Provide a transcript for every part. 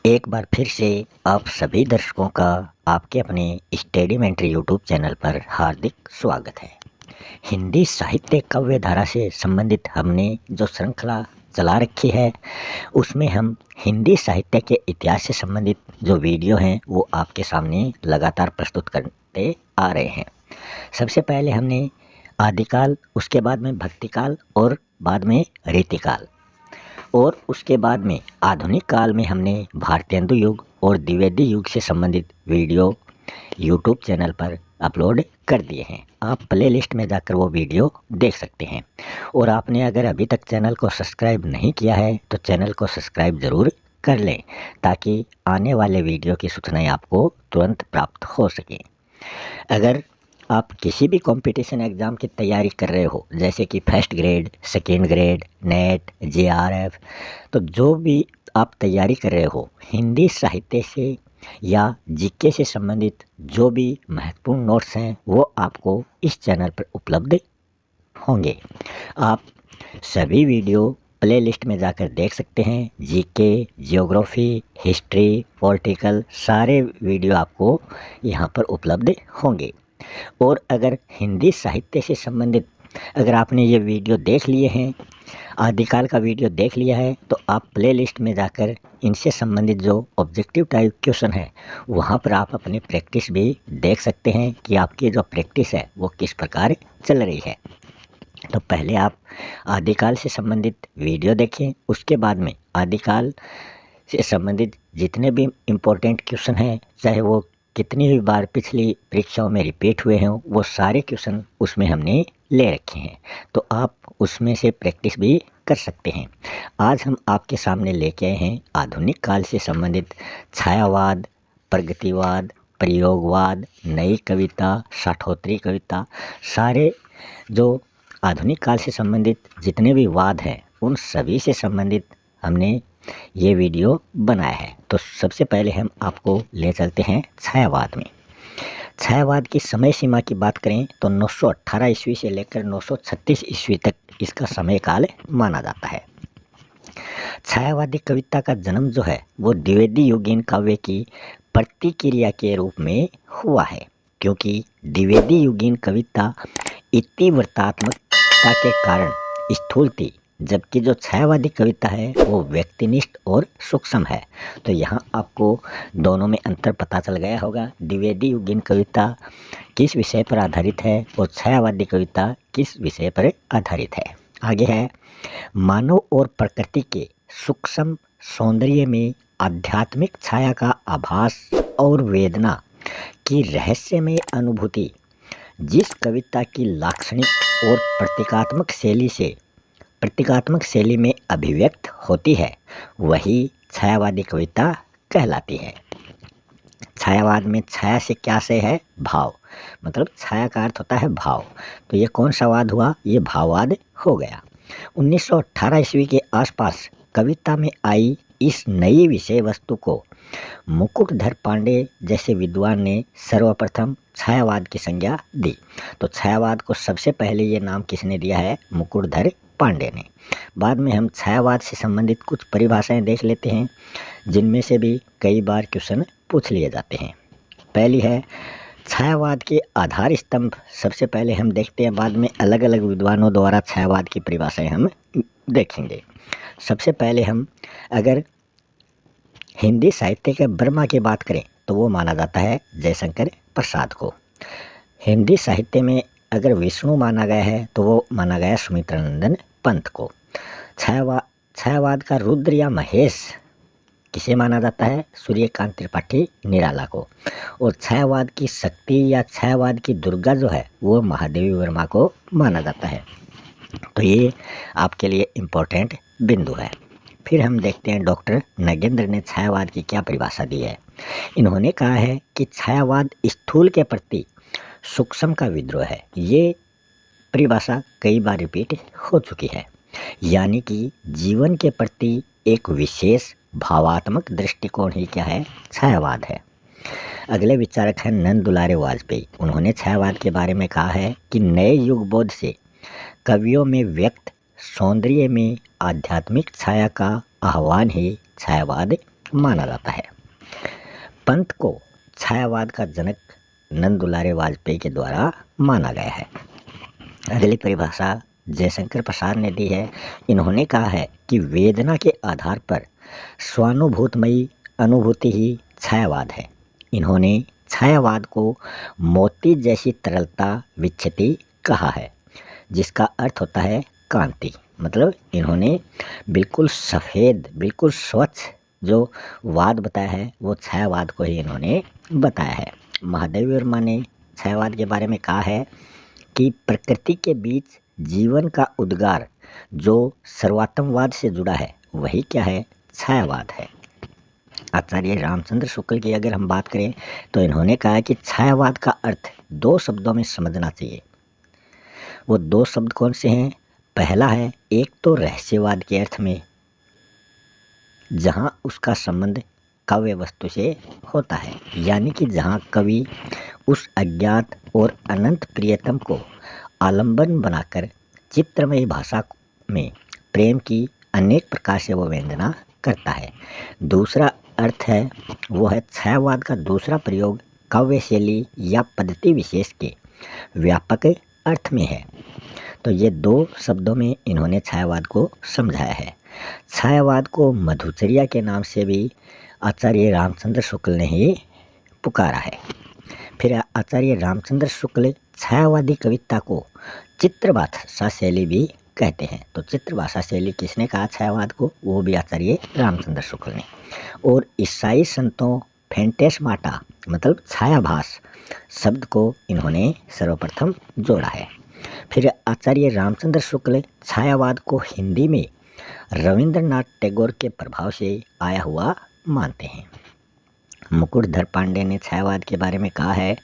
एक बार फिर से आप सभी दर्शकों का आपके अपने स्टडी मेंटरी यूट्यूब चैनल पर हार्दिक स्वागत है। हिंदी साहित्य काव्य धारा से संबंधित हमने जो श्रृंखला चला रखी है उसमें हम हिंदी साहित्य के इतिहास से संबंधित जो वीडियो हैं वो आपके सामने लगातार प्रस्तुत करते आ रहे हैं। सबसे पहले हमने आदिकाल, उसके बाद में भक्तिकाल और बाद में रीतिकाल, और उसके बाद में आधुनिक काल में हमने भारतेंदु युग और द्विवेदी युग से संबंधित वीडियो यूट्यूब चैनल पर अपलोड कर दिए हैं। आप प्ले लिस्ट में जाकर वो वीडियो देख सकते हैं। और आपने अगर अभी तक चैनल को सब्सक्राइब नहीं किया है तो चैनल को सब्सक्राइब ज़रूर कर लें ताकि आने वाले वीडियो की सूचनाएं आपको तुरंत प्राप्त हो सकें। अगर आप किसी भी कंपटीशन एग्ज़ाम की तैयारी कर रहे हो, जैसे कि first grade, second grade, net, JRF, तो जो भी आप तैयारी कर रहे हो हिंदी साहित्य से या जीके से संबंधित जो भी महत्वपूर्ण नोट्स हैं वो आपको इस चैनल पर उपलब्ध होंगे। आप सभी वीडियो प्ले लिस्ट में जाकर देख सकते हैं। जीके, जियोग्राफी, हिस्ट्री, पॉलिटिकल, सारे वीडियो आपको यहाँ पर उपलब्ध होंगे। और अगर हिंदी साहित्य से संबंधित अगर आपने ये वीडियो देख लिए हैं, आदिकाल का वीडियो देख लिया है, तो आप प्ले लिस्ट में जाकर इनसे संबंधित जो ऑब्जेक्टिव टाइप क्वेश्चन है वहाँ पर आप अपनी प्रैक्टिस भी देख सकते हैं कि आपकी जो प्रैक्टिस है वो किस प्रकार चल रही है। तो पहले आप आदिकाल से संबंधित वीडियो देखें, उसके बाद में आदिकाल से संबंधित जितने भी इम्पोर्टेंट क्वेश्चन हैं, चाहे वो कितनी भी बार पिछली परीक्षाओं में रिपीट हुए हों, वो सारे क्वेश्चन उसमें हमने ले रखे हैं, तो आप उसमें से प्रैक्टिस भी कर सकते हैं। आज हम आपके सामने लेके आए हैं आधुनिक काल से संबंधित छायावाद, प्रगतिवाद, प्रयोगवाद, नई कविता, साठोत्तरी कविता, सारे जो आधुनिक काल से संबंधित जितने भी वाद हैं उन सभी से संबंधित हमने ये वीडियो बनाया है। तो सबसे पहले हम आपको ले चलते हैं छायावाद में। छायावाद की समय सीमा की बात करें तो 918 ईस्वी से लेकर 936 ईस्वी तक इसका समय काल माना जाता है। छायावादी कविता का जन्म जो है वो द्विवेदी युगीन काव्य की प्रतिक्रिया के रूप में हुआ है, क्योंकि द्विवेदी युगीन कविता इतिवृत्तात्मकता के कारण स्थूल थी, जबकि जो छायावादी कविता है वो व्यक्तिनिष्ठ और सूक्ष्म है। तो यहाँ आपको दोनों में अंतर पता चल गया होगा। द्विवेदी युगीन कविता किस विषय पर आधारित है और छायावादी कविता किस विषय पर आधारित है। आगे है, मानव और प्रकृति के सूक्ष्म सौंदर्य में आध्यात्मिक छाया का आभास और वेदना की रहस्यमय अनुभूति जिस कविता की लाक्षणिक और प्रतीकात्मक शैली में अभिव्यक्त होती है वही छायावादी कविता कहलाती है। छायावाद में छाया से क्या से है? भाव, मतलब छाया का अर्थ होता है भाव। तो ये कौन सा वाद हुआ? ये भाववाद हो गया। 1918 ईस्वी के आसपास कविता में आई इस नई विषय वस्तु को मुकुटधर पांडे जैसे विद्वान ने सर्वप्रथम छायावाद की संज्ञा दी। तो छायावाद को सबसे पहले ये नाम किसने दिया है? मुकुटधर पांडे ने। बाद में हम छायावाद से संबंधित कुछ परिभाषाएं देख लेते हैं जिनमें से भी कई बार क्वेश्चन पूछ लिए जाते हैं। पहली है छायावाद के आधार स्तंभ। सबसे पहले हम देखते हैं, बाद में अलग अलग विद्वानों द्वारा छायावाद की परिभाषाएं हम देखेंगे। सबसे पहले हम अगर हिंदी साहित्य के ब्रह्मा की बात करें तो वो माना जाता है जयशंकर प्रसाद को। हिंदी साहित्य में अगर विष्णु माना गया है तो वो माना गया सुमित्रानंदन पंत को। छायावाद का रुद्र या महेश किसे माना जाता है? सूर्यकांत त्रिपाठी निराला को। और छायावाद की शक्ति या छायावाद की दुर्गा जो है वो महादेवी वर्मा को माना जाता है। तो ये आपके लिए इम्पोर्टेंट बिंदु है। फिर हम देखते हैं डॉक्टर नगेंद्र ने छायावाद की क्या परिभाषा दी है। इन्होंने कहा है कि छायावाद स्थूल के प्रति सूक्ष्म का विद्रोह है। ये परिभाषा कई बार रिपीट हो चुकी है, यानी कि जीवन के प्रति एक विशेष भावात्मक दृष्टिकोण ही क्या है? छायावाद है। अगले विचारक हैं नंद दुलारे वाजपेयी। उन्होंने छायावाद के बारे में कहा है कि नए युग बोध से कवियों में व्यक्त सौंदर्य में आध्यात्मिक छाया का आह्वान ही छायावाद माना जाता है। पंत को छायावाद का जनक नंद दुलारे वाजपेयी के द्वारा माना गया है। अगली परिभाषा जयशंकर प्रसाद ने दी है। इन्होंने कहा है कि वेदना के आधार पर स्वानुभूतमयी अनुभूति ही छायावाद है। इन्होंने छायावाद को मोती जैसी तरलता विच्छति कहा है, जिसका अर्थ होता है कांति। मतलब इन्होंने बिल्कुल सफ़ेद, बिल्कुल स्वच्छ जो वाद बताया है वो छायावाद को ही इन्होंने बताया है। महादेवी वर्मा ने छायावाद के बारे में कहा है कि प्रकृति के बीच जीवन का उद्गार जो सर्वात्मवाद से जुड़ा है वही क्या है, छायावाद है। आचार्य रामचंद्र शुक्ल की अगर हम बात करें तो इन्होंने कहा कि छायावाद का अर्थ 2 शब्दों में समझना चाहिए। वो 2 शब्द कौन से हैं? पहला है, एक तो रहस्यवाद के अर्थ में, जहाँ उसका संबंध काव्य वस्तु से होता है, यानी कि जहाँ कवि उस अज्ञात और अनंत प्रियतम को आलंबन बनाकर चित्रमयी भाषा में प्रेम की अनेक प्रकार से वो वेदना करता है। दूसरा अर्थ है वो है छायावाद का दूसरा प्रयोग काव्य शैली या पद्धति विशेष के व्यापक अर्थ में है। तो ये 2 शब्दों में इन्होंने छायावाद को समझाया है। छायावाद को मधुचर्या के नाम से भी आचार्य रामचंद्र शुक्ल ने ही पुकारा है। फिर आचार्य रामचंद्र शुक्ल छायावादी कविता को चित्रभाषा शैली भी कहते हैं। तो चित्रभाषा शैली किसने कहा छायावाद को? वो भी आचार्य रामचंद्र शुक्ल ने। और ईसाई संतों फैंटेस्माटा मतलब छायाभास शब्द को इन्होंने सर्वप्रथम जोड़ा है। फिर आचार्य रामचंद्र शुक्ल छायावाद को हिंदी में रविंद्रनाथ टैगोर के प्रभाव से आया हुआ मानते हैं। मुकुटधर पांडे ने छायावाद के बारे में कहा है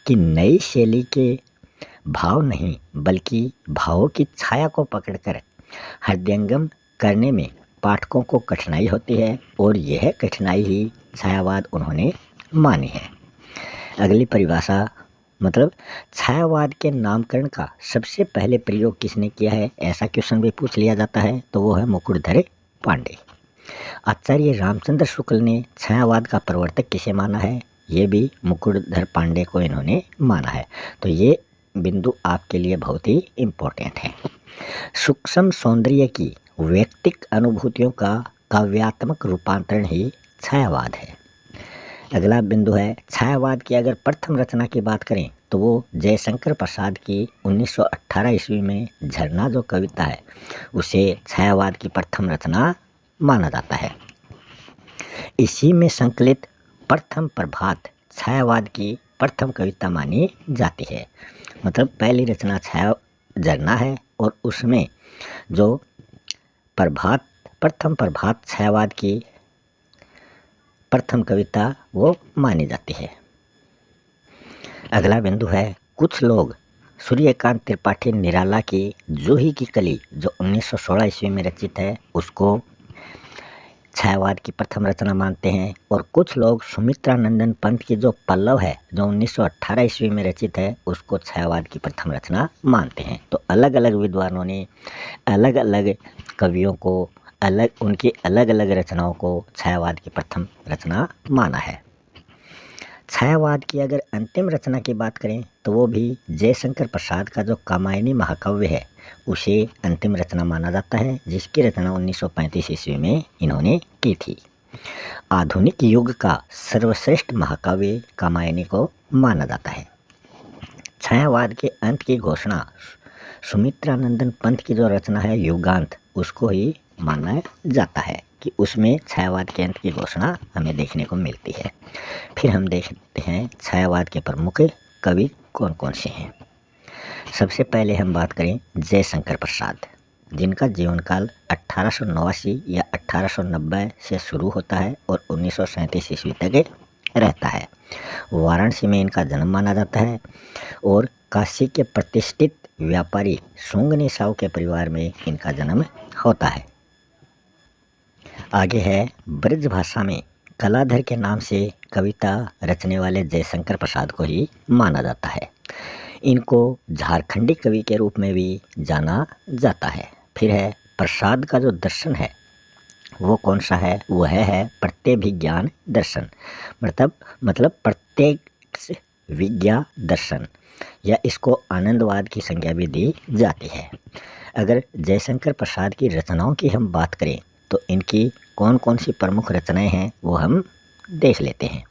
कि नई शैली के भाव नहीं बल्कि भावों की छाया को पकड़कर हृदयंगम करने में पाठकों को कठिनाई होती है और यह कठिनाई ही छायावाद उन्होंने मानी है। अगली परिभाषा मतलब छायावाद के नामकरण का सबसे पहले प्रयोग किसने किया है, ऐसा क्वेश्चन भी पूछ लिया जाता है, तो वो है मुकुटधर पांडे। आचार्य रामचंद्र शुक्ल ने छायावाद का प्रवर्तक किसे माना है? ये भी मुकुटधर पांडे को इन्होंने माना है। तो ये बिंदु आपके लिए बहुत ही इम्पोर्टेंट है। सूक्ष्म सौंदर्य की व्यक्तिक अनुभूतियों का काव्यात्मक रूपांतरण ही छायावाद है। अगला बिंदु है छायावाद की अगर प्रथम रचना की बात करें तो वो जयशंकर प्रसाद की 1918 ईस्वी में झरना जो कविता है उसे छायावाद की प्रथम रचना माना जाता है। इसी में संकलित प्रथम प्रभात छायावाद की प्रथम कविता मानी जाती है। मतलब पहली रचना छाया झरना है और उसमें जो प्रथम प्रभात छायावाद की प्रथम कविता वो मानी जाती है। अगला बिंदु है कुछ लोग सूर्यकांत त्रिपाठी निराला की जूही की कली जो 1916 ईस्वी में रचित है उसको छायावाद की प्रथम रचना मानते हैं और कुछ लोग सुमित्रा नंदन पंत की जो पल्लव है जो 1918 ईस्वी में रचित है उसको छायावाद की प्रथम रचना मानते हैं। तो अलग अलग विद्वानों ने अलग अलग कवियों को उनकी अलग अलग रचनाओं को छायावाद की प्रथम रचना माना है। छायावाद की अगर अंतिम रचना की बात करें तो वो भी जयशंकर प्रसाद का जो कामायनी महाकाव्य है उसे अंतिम रचना माना जाता है, जिसकी रचना 1935 ईस्वी में इन्होंने की थी। आधुनिक युग का सर्वश्रेष्ठ महाकाव्य कामायनी को माना जाता है। छायावाद के अंत की घोषणा सुमित्रानंदन पंत की जो रचना है युगांत उसको ही माना जाता है कि उसमें छायावाद के अंत की घोषणा हमें देखने को मिलती है। फिर हम देखते हैं छायावाद के प्रमुख कवि कौन कौन से हैं। सबसे पहले हम बात करें जयशंकर प्रसाद, जिनका जीवन काल 1889 या 1890 से शुरू होता है और 1937 ईस्वी तक रहता है। वाराणसी में इनका जन्म माना जाता है और काशी के प्रतिष्ठित व्यापारी सुंगनी साहू के परिवार में इनका जन्म होता है। आगे है ब्रज भाषा में कलाधर के नाम से कविता रचने वाले जयशंकर प्रसाद को ही माना जाता है। इनको झारखंडी कवि के रूप में भी जाना जाता है। फिर है प्रसाद का जो दर्शन है वो कौन सा है? वह है प्रत्यभिज्ञान दर्शन, मतलब प्रत्येक विज्ञा दर्शन, या इसको आनंदवाद की संज्ञा भी दी जाती है। अगर जयशंकर प्रसाद की रचनाओं की हम बात करें तो इनकी कौन कौन सी प्रमुख रचनाएं हैं वो हम देख लेते हैं।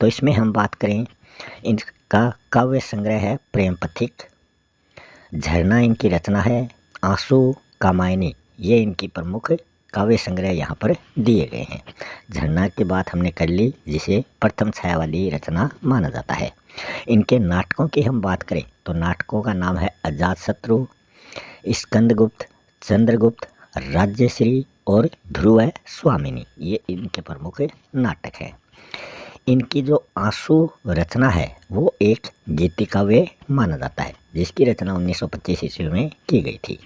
तो इसमें हम बात करें, इनका काव्य संग्रह है प्रेम पथिक, झरना इनकी रचना है, आंसू, कामायनी, ये इनकी प्रमुख काव्य संग्रह यहाँ पर दिए गए हैं। झरना की बात हमने कर ली, जिसे प्रथम छायावादी रचना माना जाता है। इनके नाटकों की हम बात करें तो नाटकों का नाम है अजातशत्रु, स्कंदगुप्त, चंद्रगुप्त, राज्यश्री और ध्रुव स्वामिनी, ये इनके प्रमुख नाटक हैं। इनकी जो आंसू रचना है वो एक गीति काव्य माना जाता है, जिसकी रचना 1925 ईस्वी में की गई थी।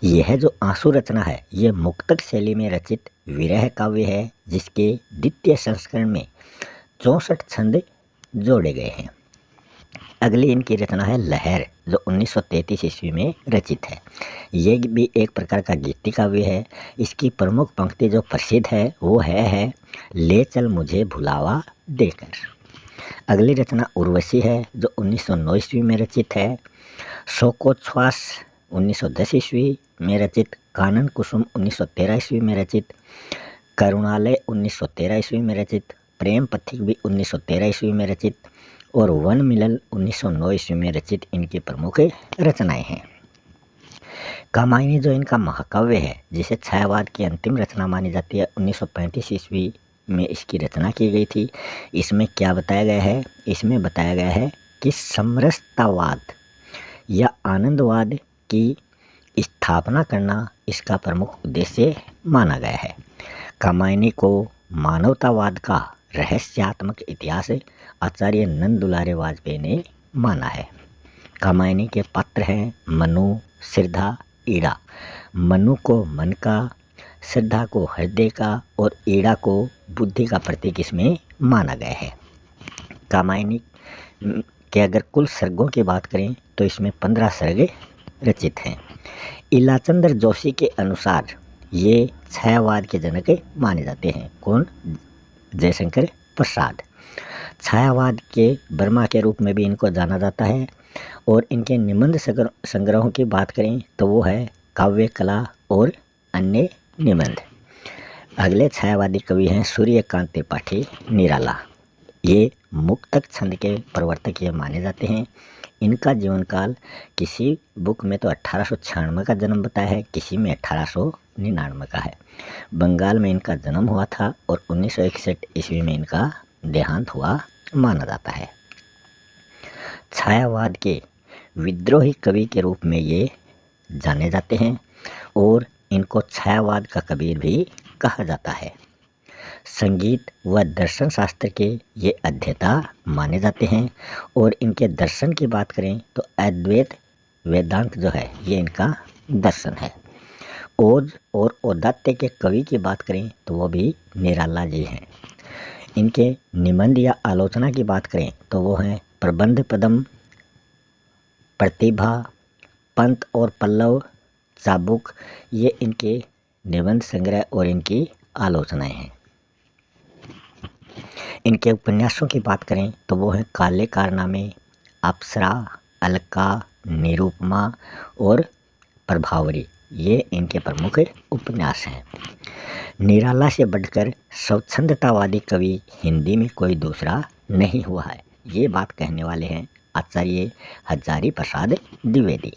यह जो आंसू रचना है ये मुक्तक शैली में रचित विरह काव्य है, जिसके द्वितीय संस्करण में 64 छंद जोड़े गए हैं। अगली इनकी रचना है लहर, जो 1933 ईस्वी में रचित है। ये भी एक प्रकार का गीति काव्य है। इसकी प्रमुख पंक्ति जो प्रसिद्ध है वो है ले चल मुझे भुलावा देकर। अगली रचना उर्वशी है, जो 1909 ईस्वी में रचित है। शोकोच्छ्वास 1910 ईस्वी में रचित, कानन कुसुम 1913 ईस्वी में रचित, करुणालय 1913 ईस्वी में रचित, प्रेम पथिक भी 1913 ईस्वी में रचित और वन मिलल 1909 ईस्वी में रचित इनकी प्रमुख रचनाएं हैं। कामायनी जो इनका महाकाव्य है, जिसे छायावाद की अंतिम रचना मानी जाती है, 1935 ईस्वी में इसकी रचना की गई थी। इसमें क्या बताया गया है? इसमें बताया गया है कि समरसतावाद या आनंदवाद की स्थापना करना इसका प्रमुख उद्देश्य माना गया है। कामायनी को मानवतावाद का रहस्यात्मक इतिहास आचार्य नंद दुलारे वाजपेयी ने माना है। कामायनी के पात्र हैं मनु, श्रद्धा, ईड़ा। मनु को मन का, श्रद्धा को हृदय का और ईड़ा को बुद्धि का प्रतीक इसमें माना गया है। कामायनी के अगर कुल सर्गों की बात करें तो इसमें 15 सर्ग रचित हैं। इलाचंद्र जोशी के अनुसार ये छायावाद के जनक माने जाते हैं। कौन? जयशंकर प्रसाद। छायावाद के बर्मा के रूप में भी इनको जाना जाता है। और इनके निबंध संग्रहों की बात करें तो वो है काव्य कला और अन्य निबंध। अगले छायावादी कवि हैं सूर्यकांत त्रिपाठी निराला। ये मुक्तक छंद के प्रवर्तक ये माने जाते हैं। इनका जीवन काल किसी बुक में तो 1896 का जन्म बताया है, किसी में 1899 का है। बंगाल में इनका जन्म हुआ था और 1961 ईस्वी में इनका देहांत हुआ माना जाता है। छायावाद के विद्रोही कवि के रूप में ये जाने जाते हैं और इनको छायावाद का कबीर भी कहा जाता है। संगीत व दर्शन शास्त्र के ये अध्येता माने जाते हैं और इनके दर्शन की बात करें तो अद्वैत वेदांत जो है ये इनका दर्शन है। ओज और औदात्य के कवि की बात करें तो वो भी निराला जी हैं। इनके निबंध या आलोचना की बात करें तो वो हैं प्रबंध पदम, प्रतिभा, पंत और पल्लव, चाबुक, ये इनके निबंध संग्रह और इनकी आलोचनाएं हैं। इनके उपन्यासों की बात करें तो वो हैं काले कारनामे, अप्सरा, अलका, निरूपमा और प्रभावरी, ये इनके प्रमुख उपन्यास हैं। निराला से बढ़कर स्वच्छंदतावादी कवि हिंदी में कोई दूसरा नहीं हुआ है, ये बात कहने वाले हैं आचार्य हजारी प्रसाद द्विवेदी।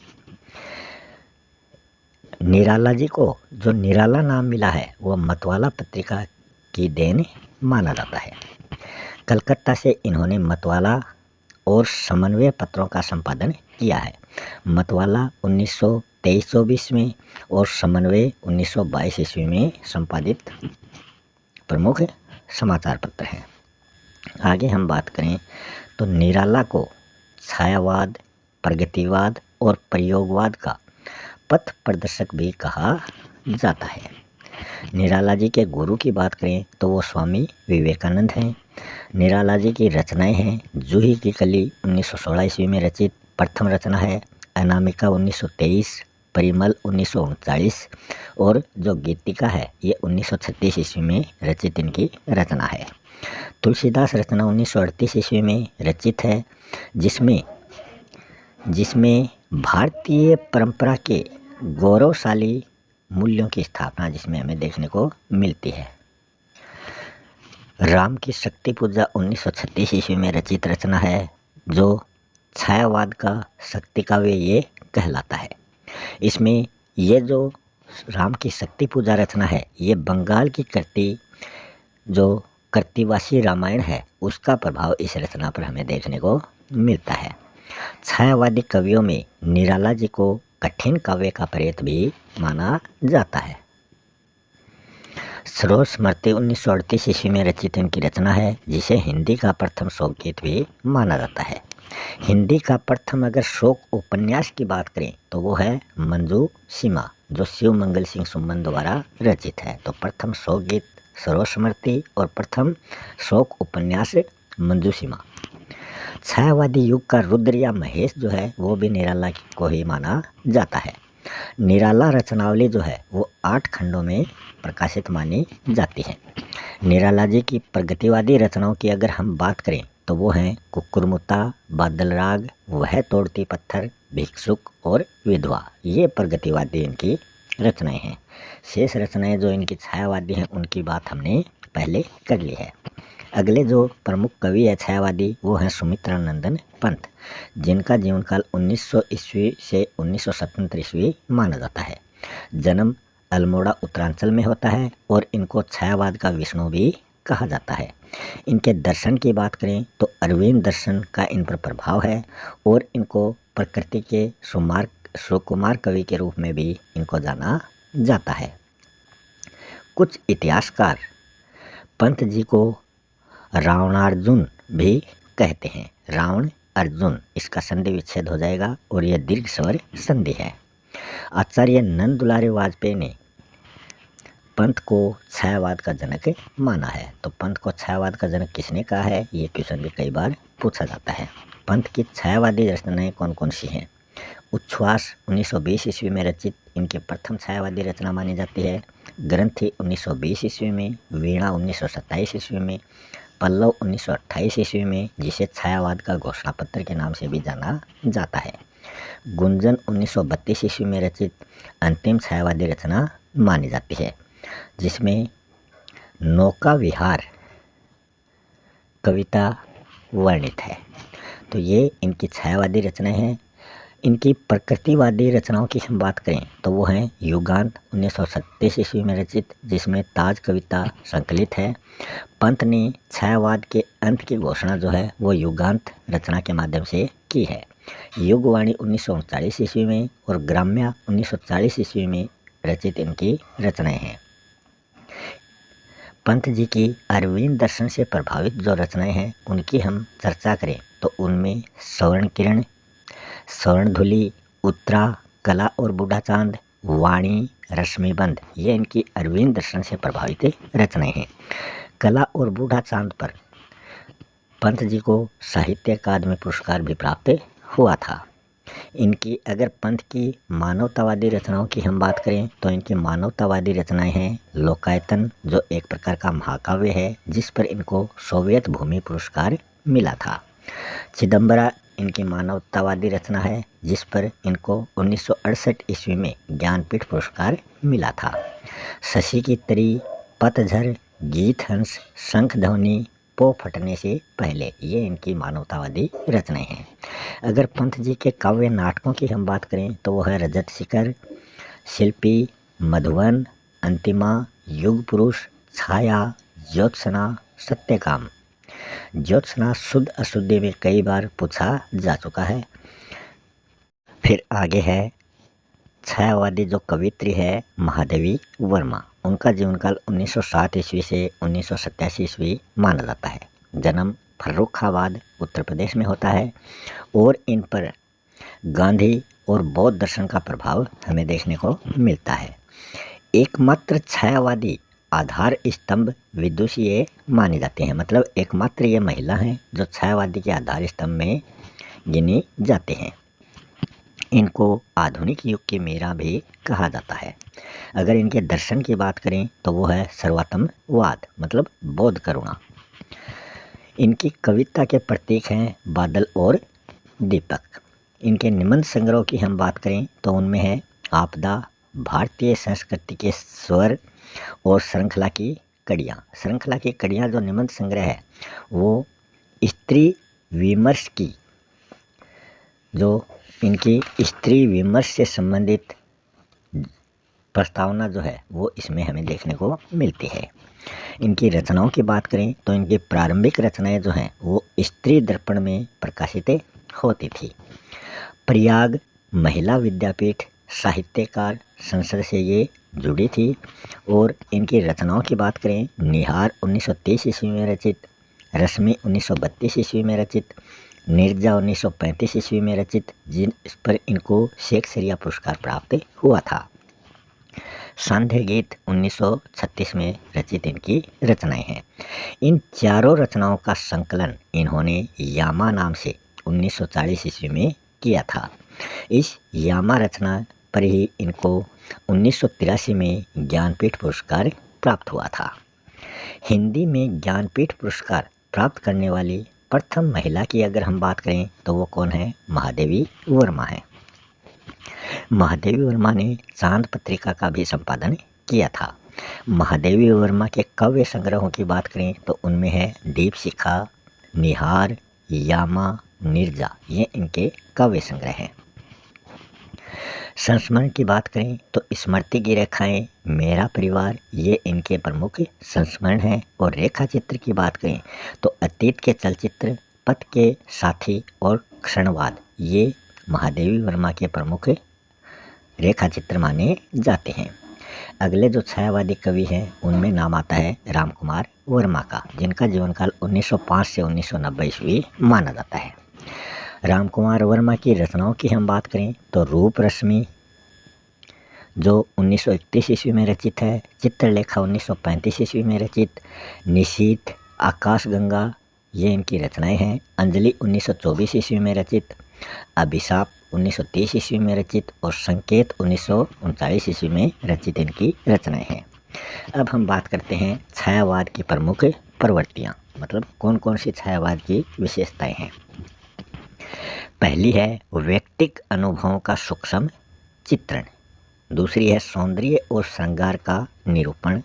निराला जी को जो निराला नाम मिला है वह मतवाला पत्रिका की देन माना जाता है। कलकत्ता से इन्होंने मतवाला और समन्वय पत्रों का संपादन किया है। मतवाला 1923-24 में और समन्वय 1922 ईस्वी में संपादित प्रमुख समाचार पत्र हैं। आगे हम बात करें तो निराला को छायावाद, प्रगतिवाद और प्रयोगवाद का पथ प्रदर्शक भी कहा जाता है। निराला जी के गुरु की बात करें तो वो स्वामी विवेकानंद हैं। निराला जी की रचनाएं हैं जूही की कली 1916 ईस्वी में रचित प्रथम रचना है, अनामिका 1923, परिमल 1939 और जो गीतिका है ये 1936 ईस्वी में रचित इनकी रचना है। तुलसीदास रचना 1938 ईस्वी में रचित है, जिसमें भारतीय परंपरा के गौरवशाली मूल्यों की स्थापना जिसमें हमें देखने को मिलती है। राम की शक्ति पूजा 1936 ईस्वी में रचित रचना है, जो छायावाद का शक्ति काव्य ये कहलाता है। इसमें ये जो राम की शक्ति पूजा रचना है ये बंगाल की जो कृतिवासी रामायण है उसका प्रभाव इस रचना पर हमें देखने को मिलता है। छायावादी कवियों में निराला जी को कठिन काव्य का प्रेत भी माना जाता है। सरोज स्मृति 1938 ईस्वी में रचित इनकी रचना है, जिसे हिंदी का प्रथम शोक गीत भी माना जाता है। हिंदी का प्रथम अगर शोक उपन्यास की बात करें तो वो है मंजू सीमा, जो शिव मंगल सिंह सुमन द्वारा रचित है। तो प्रथम शोक गीत सरोज स्मृति और प्रथम शोक उपन्यास मंजू सीमा। छायावादी युग का रुद्र या महेश जो है वो भी निराला को ही माना जाता है। निराला रचनावली जो है वो 8 खंडों में प्रकाशित मानी जाती है। निराला जी की प्रगतिवादी रचनाओं की अगर हम बात करें तो वो हैं कुकुरमुत्ता, बादल राग, वह तोड़ती पत्थर, भिक्षुक और विधवा। ये प्रगतिवादी इनकी रचनाएं हैं। शेष रचनाएं जो इनकी छायावादी हैं उनकी बात हमने पहले कर ली है। अगले जो प्रमुख कवि है छायावादी वो हैं सुमित्रा नंदन पंत, जिनका जीवनकाल 1900 ईस्वी से 1977 ईस्वी माना जाता है। जन्म अल्मोड़ा उत्तरांचल में होता है और इनको छायावाद का विष्णु भी कहा जाता है। इनके दर्शन की बात करें तो अरविंद दर्शन का इन पर प्रभाव है और इनको प्रकृति के सुकुमार कवि के रूप में भी इनको जाना जाता है। कुछ इतिहासकार पंत जी को रावणार्जुन भी कहते हैं। रावण अर्जुन इसका संधि विच्छेद हो जाएगा और यह दीर्घ स्वर संधि है। आचार्य नंद दुलारे वाजपेयी ने पंत को छायावाद का जनक माना है। तो पंत को छायावाद का जनक किसने कहा है, ये क्वेश्चन भी कई बार पूछा जाता है। पंत की छायावादी रचनाएं कौन कौन सी हैं? उच्छ्वास 1920 ईस्वी में रचित इनकी प्रथम छायावादी रचना मानी जाती है। ग्रंथि 1920 ईस्वी में, वीणा 1927 ईस्वी में, पल्लव 1928 ईस्वी में, जिसे छायावाद का घोषणा पत्र के नाम से भी जाना जाता है। गुंजन 1932 ईस्वी में रचित अंतिम छायावादी रचना मानी जाती है, जिसमें नौका विहार कविता वर्णित है। तो ये इनकी छायावादी रचनाएं हैं। इनकी प्रकृतिवादी रचनाओं की हम बात करें तो वो हैं युगांत 1937 ईस्वी में रचित, जिसमें ताज कविता संकलित है। पंत ने छायावाद के अंत की घोषणा जो है वो युगांत रचना के माध्यम से की है। युगवाणी 1939 ईस्वी में और ग्राम्या 1940 ईस्वी में रचित इनकी रचनाएं हैं। पंत जी की अरविंद दर्शन से प्रभावित जो रचनाएं हैं उनकी हम चर्चा करें तो उनमें स्वर्ण किरण, स्वर्णधुली, उत्तरा, कला और बूढ़ा चांद, वाणी, रश्मिबंध, ये इनकी अरविंद दर्शन से प्रभावित रचनाएं हैं। कला और बूढ़ा चांद पर पंत जी को साहित्य अकादमी पुरस्कार भी प्राप्त हुआ था। इनकी अगर पंत की मानवतावादी रचनाओं की हम बात करें तो इनकी मानवतावादी रचनाएं हैं लोकायतन, जो एक प्रकार का महाकाव्य है जिस पर इनको सोवियत भूमि पुरस्कार मिला था। चिदम्बरा इनकी मानवतावादी रचना है जिस पर इनको 1968 ईस्वी में ज्ञानपीठ पुरस्कार मिला था। शशि की तरी, पतझर, गीत हंस, शंख ध्वनि, पो फटने से पहले, ये इनकी मानवतावादी रचनाएं हैं। अगर पंत जी के काव्य नाटकों की हम बात करें तो वो है रजत शिखर, शिल्पी, मधुवन, अंतिमा, युग पुरुष, छाया, ज्योत्सना, सत्यकाम। ज्योत्सना शुद्ध अशुद्धि में कई बार पूछा जा चुका है। फिर आगे है छायावादी जो कवित्री है महादेवी वर्मा, उनका जीवनकाल 1907 ईस्वी से 1987 ईस्वी माना जाता है। जन्म फर्रुखाबाद उत्तर प्रदेश में होता है और इन पर गांधी और बौद्ध दर्शन का प्रभाव हमें देखने को मिलता है। एकमात्र छायावादी आधार स्तंभ विदुषी ये मानी जाती हैं, मतलब एकमात्र ये महिला हैं जो छायावादी के आधार स्तंभ में गिनी जाते हैं। इनको आधुनिक युग के मीरा भी कहा जाता है। अगर इनके दर्शन की बात करें तो वो है सर्वोत्तमवाद, मतलब बौद्ध करुणा। इनकी कविता के प्रतीक हैं बादल और दीपक। इनके निबंध संग्रह की हम बात करें तो उनमें है आपदा, भारतीय संस्कृति के स्वर और श्रृंखला की कड़ियाँ। श्रृंखला की कड़ियाँ जो निबंध संग्रह है वो स्त्री विमर्श की, जो इनकी स्त्री विमर्श से संबंधित प्रस्तावना जो है वो इसमें हमें देखने को मिलती है। इनकी रचनाओं की बात करें तो इनकी प्रारंभिक रचनाएं जो हैं वो स्त्री दर्पण में प्रकाशित होती थी। प्रयाग महिला विद्यापीठ साहित्यकार संसद से ये जुड़ी थी। और इनकी रचनाओं की बात करें, निहार 1923 ईस्वी में रचित, रश्मि 1932 ईस्वी में रचित, नीरजा 1935 ईस्वी में रचित, जिन इस पर इनको शेक्सपियर पुरस्कार प्राप्त हुआ था। सांध्य गीत 1936 में रचित इनकी रचनाएं हैं। इन चारों रचनाओं का संकलन इन्होंने यामा नाम से 1940 ईस्वी में किया था। इस यामा रचना पर ही इनको 1983 में ज्ञानपीठ पुरस्कार प्राप्त हुआ था। हिंदी में ज्ञानपीठ पुरस्कार प्राप्त करने वाली प्रथम महिला की अगर हम बात करें तो वो कौन है? महादेवी वर्मा है। महादेवी वर्मा ने चांद पत्रिका का भी संपादन किया था। महादेवी वर्मा के काव्य संग्रहों की बात करें तो उनमें है दीपशिखा, निहार, यामा, नीरजा, ये इनके काव्य संग्रह हैं। संस्मरण की बात करें तो स्मृति की रेखाएं, मेरा परिवार, ये इनके प्रमुख संस्मरण हैं। और रेखा चित्र की बात करें तो अतीत के चलचित्र, पथ के साथी और क्षणवाद, ये महादेवी वर्मा के प्रमुख रेखा चित्र माने जाते हैं। अगले जो छायावादी कवि हैं उनमें नाम आता है रामकुमार वर्मा का, जिनका जीवनकाल 1905 से 1990 ईस्वी माना जाता है। रामकुमार वर्मा की रचनाओं की हम बात करें तो रूप रश्मि जो 1931 ईस्वी में रचित है, चित्रलेखा 1935 ईस्वी में रचित, निशीथ, आकाशगंगा, ये इनकी रचनाएं हैं। अंजलि 1924 ईस्वी में रचित, अभिशाप 1930 ईस्वी में रचित और संकेत 1939 ईस्वी में रचित इनकी रचनाएं हैं। अब हम बात करते हैं छायावाद की प्रमुख प्रवृत्तियाँ, मतलब कौन कौन सी छायावाद की विशेषताएं हैं। पहली है व्यक्तिक अनुभवों का सूक्ष्म चित्रण, दूसरी है सौंदर्य और श्रृंगार का निरूपण,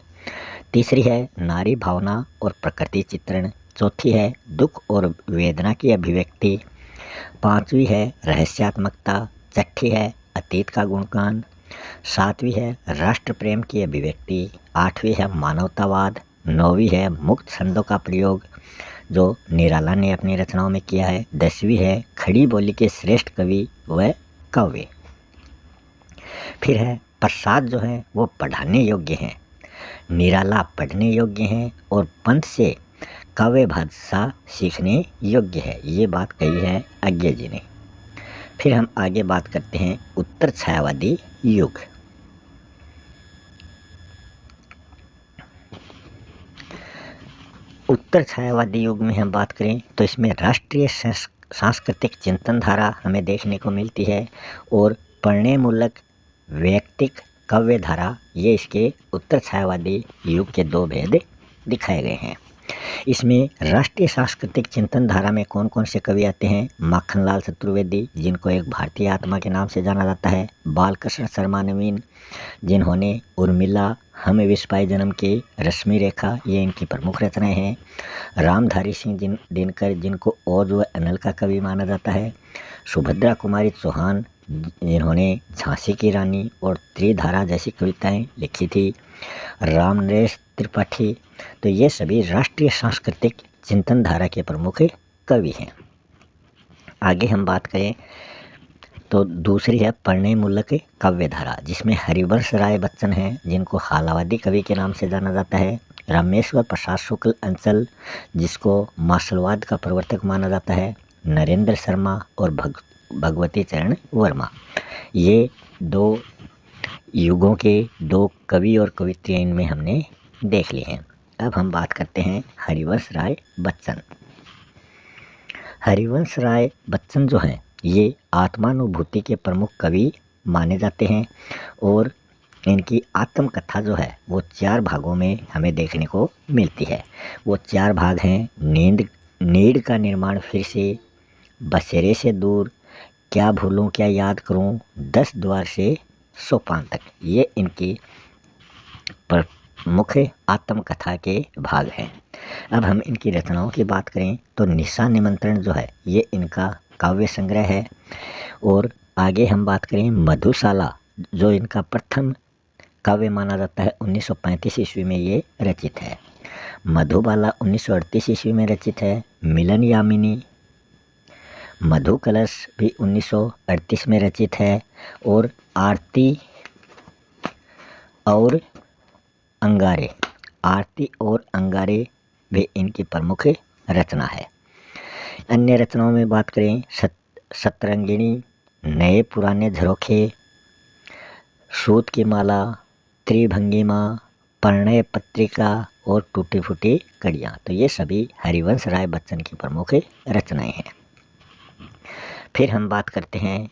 तीसरी है नारी भावना और प्रकृति चित्रण, चौथी है दुख और वेदना की अभिव्यक्ति, पांचवी है रहस्यात्मकता, छठी है अतीत का गुणगान, सातवीं है राष्ट्र प्रेम की अभिव्यक्ति, आठवीं है मानवतावाद, नौवीं है मुक्त छंदों का प्रयोग जो निराला ने अपनी रचनाओं में किया है, 10वीं है खड़ी बोली के श्रेष्ठ कवि व काव्य। फिर है प्रसाद जो है वो पढ़ाने योग्य हैं, निराला पढ़ने योग्य हैं और पंथ से काव्य भाषा सीखने योग्य है, ये बात कही है अज्ञे जी ने। फिर हम आगे बात करते हैं उत्तर छायावादी युग। उत्तर छायावादी युग में हम बात करें तो इसमें राष्ट्रीय सांस्कृतिक चिंतन धारा हमें देखने को मिलती है और पढ़ने मूलक वैयक्तिक काव्य धारा, ये इसके उत्तर छायावादी युग के दो भेद दिखाए गए हैं। इसमें राष्ट्रीय सांस्कृतिक चिंतन धारा में कौन कौन से कवि आते हैं? माखनलाल चतुर्वेदी, जिनको एक भारतीय आत्मा के नाम से जाना जाता है, बालकृष्ण शर्मा नवीन, जिन्होंने उर्मिला, हम विस्पाई जन्म की, रश्मि रेखा, ये इनकी प्रमुख रचनाएं हैं, रामधारी सिंह दिनकर, जिनको ओज व अनल का कवि माना जाता है, सुभद्रा कुमारी चौहान, जिन्होंने झांसी की रानी और त्रिधारा जैसी कविताएं लिखी थी, रामनरेश त्रिपाठी, तो ये सभी राष्ट्रीय सांस्कृतिक चिंतन धारा के प्रमुख कवि हैं। आगे हम बात करें तो दूसरी है पढ़ने मूलक काव्य धारा, जिसमें हरिवंश राय बच्चन हैं, जिनको हालावादी कवि के नाम से जाना जाता है, रामेश्वर प्रसाद शुक्ल अंचल, जिसको मार्शलवाद का प्रवर्तक माना जाता है, नरेंद्र शर्मा और भगवती चरण वर्मा, ये दो युगों के दो कवि और कवित्रियाँ इनमें हमने देख ली हैं। अब हम बात करते हैं हरिवंश राय बच्चन। हरिवंश राय बच्चन जो हैं ये आत्मानुभूति के प्रमुख कवि माने जाते हैं और इनकी आत्मकथा जो है वो 4 भागों में हमें देखने को मिलती है। वो 4 भाग हैं नीड का निर्माण फिर से, बसेरे से दूर, क्या भूलूं क्या याद करूं, 10 द्वार से सोपान तक। ये इनकी प्रमुख आत्मकथा के भाग हैं। अब हम इनकी रचनाओं की बात करें तो निशा निमंत्रण जो है ये इनका काव्य संग्रह है। और आगे हम बात करें मधुशाला जो इनका प्रथम काव्य माना जाता है, 1935 ईस्वी में ये रचित है। मधुबाला 1938 ईस्वी में रचित है। मिलन यामिनी, मधु कलश भी 1938 में रचित है। और आरती और अंगारे भी इनकी प्रमुख रचना है। अन्य रचनाओं में बात करें सतरंगिणी, नए पुराने झरोखे, सूत की माला, त्रिभंगिमा, परिणय पत्रिका और टूटी फूटी कड़ियाँ, तो ये सभी हरिवंश राय बच्चन की प्रमुख रचनाएं हैं। फिर हम बात करते हैं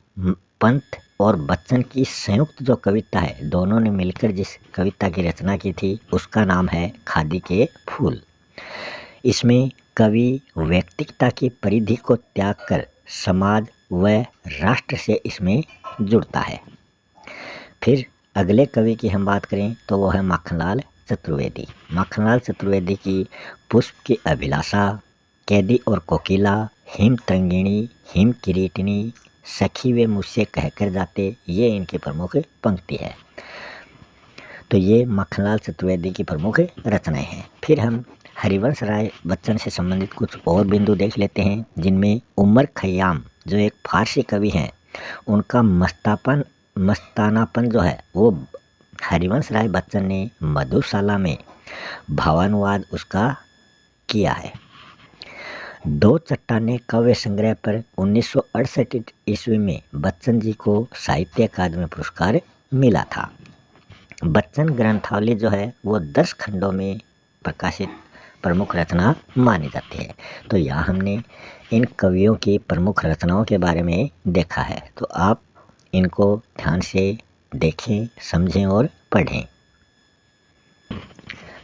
पंत और बच्चन की संयुक्त जो कविता है, दोनों ने मिलकर जिस कविता की रचना की थी उसका नाम है खादी के फूल। इसमें कवि व्यक्तिगता की परिधि को त्याग कर समाज व राष्ट्र से इसमें जुड़ता है। फिर अगले कवि की हम बात करें तो वो है माखनलाल चतुर्वेदी। माखनलाल चतुर्वेदी की पुष्प की अभिलाषा, कैदी और कोकिला, हिम तरंगिणी, हिम किरीटिनी, सखी वे मुझसे कहकर जाते, ये इनकी प्रमुख पंक्ति है। तो ये माखनलाल चतुर्वेदी की प्रमुख रचनाएं हैं। फिर हम हरिवंश राय बच्चन से संबंधित कुछ और बिंदु देख लेते हैं, जिनमें उमर खयाम जो एक फारसी कवि हैं, उनका मस्तानापन जो है वो हरिवंश राय बच्चन ने मधुशाला में भावानुवाद उसका किया है। दो चट्टानें काव्य संग्रह पर 1968 ईस्वी में बच्चन जी को साहित्य अकादमी पुरस्कार मिला था। बच्चन ग्रंथावली जो है वो 10 खंडों में प्रकाशित प्रमुख रचना मानी जाती है। तो यहाँ हमने इन कवियों की प्रमुख रचनाओं के बारे में देखा है, तो आप इनको ध्यान से देखें, समझें और पढ़ें।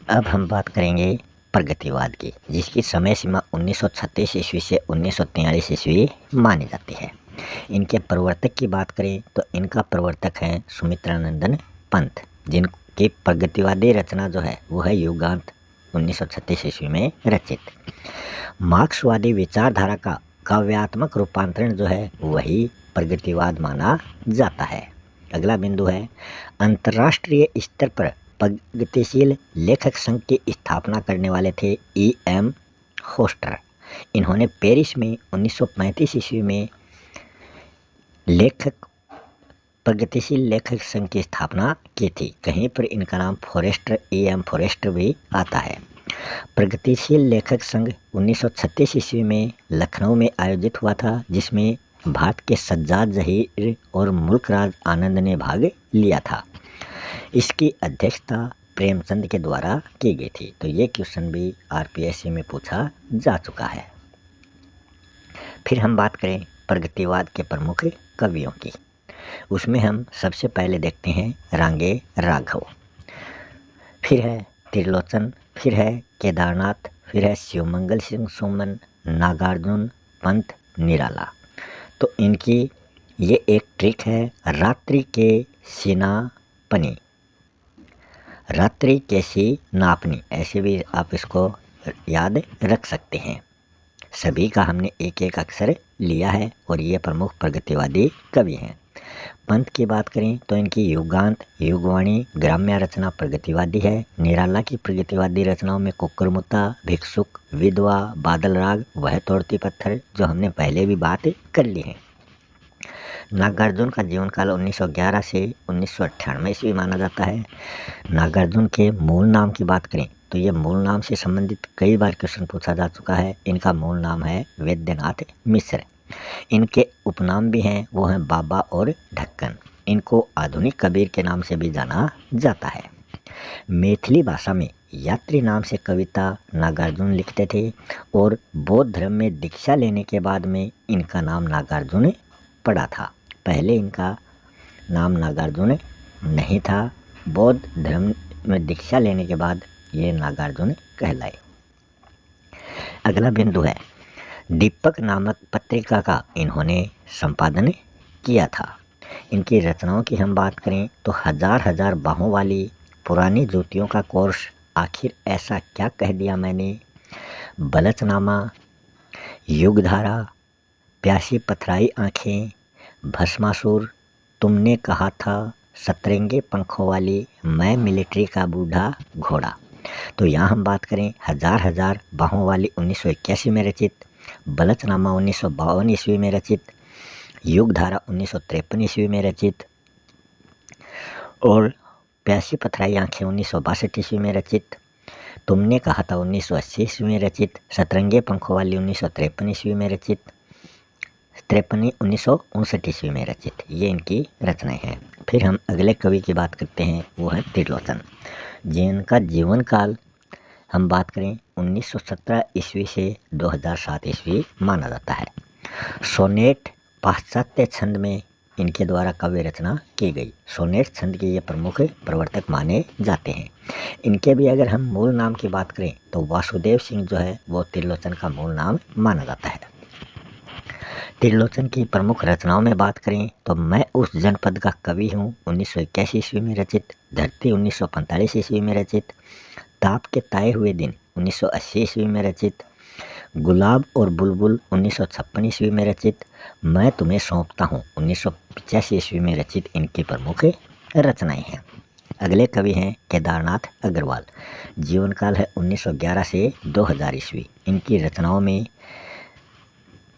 अब हम बात करेंगे प्रगतिवाद की, जिसकी समय सीमा 1936 ईस्वी से 1943 ईस्वी मानी जाती है। इनके प्रवर्तक की बात करें तो इनका प्रवर्तक है सुमित्रानंदन पंत, जिनकी प्रगतिवादी रचना जो है वो है युगांत 1936 ईस्वी में रचित। मार्क्सवादी विचारधारा का काव्यात्मक रूपांतरण जो है वही प्रगतिवाद माना जाता है। अगला बिंदु है अंतर्राष्ट्रीय स्तर पर प्रगतिशील लेखक संघ की स्थापना करने वाले थे E.M. होस्टर। इन्होंने पेरिस में 1935 ईस्वी में प्रगतिशील लेखक संघ की स्थापना की थी। कहीं पर इनका नाम E.M. फोरेस्टर भी आता है। प्रगतिशील लेखक संघ 1936 ईस्वी में लखनऊ में आयोजित हुआ था, जिसमें भारत के सज्जाद जहीर और मुल्कराज आनंद ने भाग लिया था। इसकी अध्यक्षता प्रेमचंद के द्वारा की गई थी। तो ये क्वेश्चन भी RPSC में पूछा जा चुका है। फिर हम बात करें प्रगतिवाद के प्रमुख कवियों की, उसमें हम सबसे पहले देखते हैं रांगे राघव, फिर है त्रिलोचन, फिर है केदारनाथ, फिर है शिवमंगल सिंह सुमन, नागार्जुन, पंत, निराला। तो इनकी ये एक ट्रिक है, रात्रि के सिनापनी, रात्रि कैसी नापनी, ऐसे भी आप इसको याद रख सकते हैं। सभी का हमने एक एक अक्षर लिया है और ये प्रमुख प्रगतिवादी कवि हैं। पंत की बात करें तो इनकी युगांत, युगवाणी, ग्राम्य रचना प्रगतिवादी है। निराला की प्रगतिवादी रचनाओं में कुक्कुरमुत्ता, भिक्षुक, विधवा, बादल राग, वह तोड़ती पत्थर, जो हमने पहले भी बात कर ली है। नागार्जुन का जीवन काल 1911 से 1998 ईस्वी माना जाता है। नागार्जुन के मूल नाम की बात करें तो ये मूल नाम से संबंधित कई बार क्वेश्चन पूछा जा चुका है। इनका मूल नाम है वैद्यनाथ मिश्र। इनके उपनाम भी हैं, वो हैं बाबा और ढक्कन। इनको आधुनिक कबीर के नाम से भी जाना जाता है। मैथिली भाषा में यात्री नाम से कविता नागार्जुन लिखते थे और बौद्ध धर्म में दीक्षा लेने के बाद में इनका नाम नागार्जुन पड़ा था। पहले इनका नाम नागार्जुन नहीं था। बौद्ध धर्म में दीक्षा लेने के बाद ये नागार्जुन कहलाए। अगला बिंदु है दीपक नामक पत्रिका का इन्होंने संपादन किया था। इनकी रचनाओं की हम बात करें तो हजार हजार बाहों वाली पुरानी जूतियों का कोर्स, आखिर ऐसा क्या कह दिया मैंने, बलचनामा, युगधारा, प्यासी पथराई आँखें, भस्मासुर, तुमने कहा था, सतरंगे पंखों वाली, मैं मिलिट्री का बूढ़ा घोड़ा। तो यहाँ हम बात करें हजार हजार बाहों वाली 1981 में रचित, बलचनामा 1952 ईस्वी में रचित, युगधारा 1953 ईस्वी में रचित और प्यासी पथराई आँखें 1962 ईस्वी में रचित, तुमने कहा था 1980 ईस्वी में रचित, सतरंगे पंखों वाली 1953 ईस्वी में रचित, 1959 ईस्वी में रचित। ये इनकी रचनाएं हैं। फिर हम अगले कवि की बात करते हैं, वो है त्रिलोचन, जिनका जीवन काल हम बात करें 1917 ईस्वी से 2007 ईस्वी माना जाता है। सोनेट पाश्चात्य छंद में इनके द्वारा काव्य रचना की गई। सोनेट छंद के ये प्रमुख प्रवर्तक माने जाते हैं। इनके भी अगर हम मूल नाम की बात करें तो वासुदेव सिंह जो है वो त्रिलोचन का मूल नाम माना जाता है। त्रिलोचन की प्रमुख रचनाओं में बात करें तो मैं उस जनपद का कवि हूँ 1981 ईस्वी में रचित, धरती 1945 ईस्वी में रचित, ताप के ताए हुए दिन 1980 ईस्वी में रचित, गुलाब और बुलबुल 1956 ईस्वी में रचित, मैं तुम्हें सौंपता हूँ 1985 ईस्वी में रचित इनकी प्रमुख रचनाएं हैं। अगले कवि हैं केदारनाथ अग्रवाल, जीवन काल है 1911 से 2000 ईस्वी। इनकी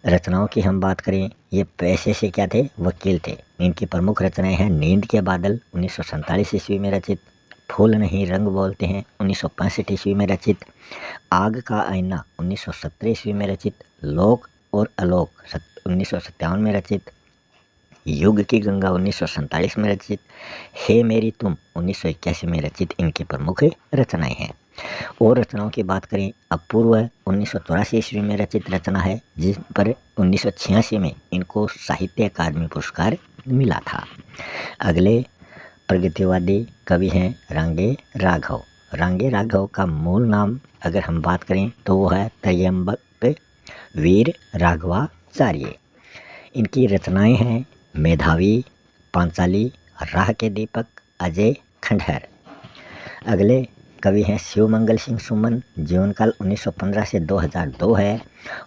रचनाओं की हम बात करें, ये पैसे से क्या थे, वकील थे। इनकी प्रमुख रचनाएं हैं नींद के बादल 1947 ईस्वी में रचित, फूल नहीं रंग बोलते हैं 1965 ईस्वी में रचित, आग का आईना 1917 ईस्वी में रचित, लोक और अलोक 1957 में रचित, युग की गंगा 1947 में रचित, हे मेरी तुम 1981 में रचित इनकी प्रमुख रचनाएं हैं। और रचनाओं की बात करें, अपूर्व 1984 ईस्वी में रचित रचना है, जिस पर 1986 में इनको साहित्य अकादमी पुरस्कार मिला था। अगले प्रगतिवादी कवि हैं रांगे राघव। रांगे राघव का मूल नाम अगर हम बात करें तो वो है त्रयंबक वीर राघवाचार्य। इनकी रचनाएं हैं मेधावी, पांचाली, राह के दीपक, अजय खंडहर। अगले कवि हैं शिवमंगल सिंह सुमन, जीवनकाल 1915 से 2002 है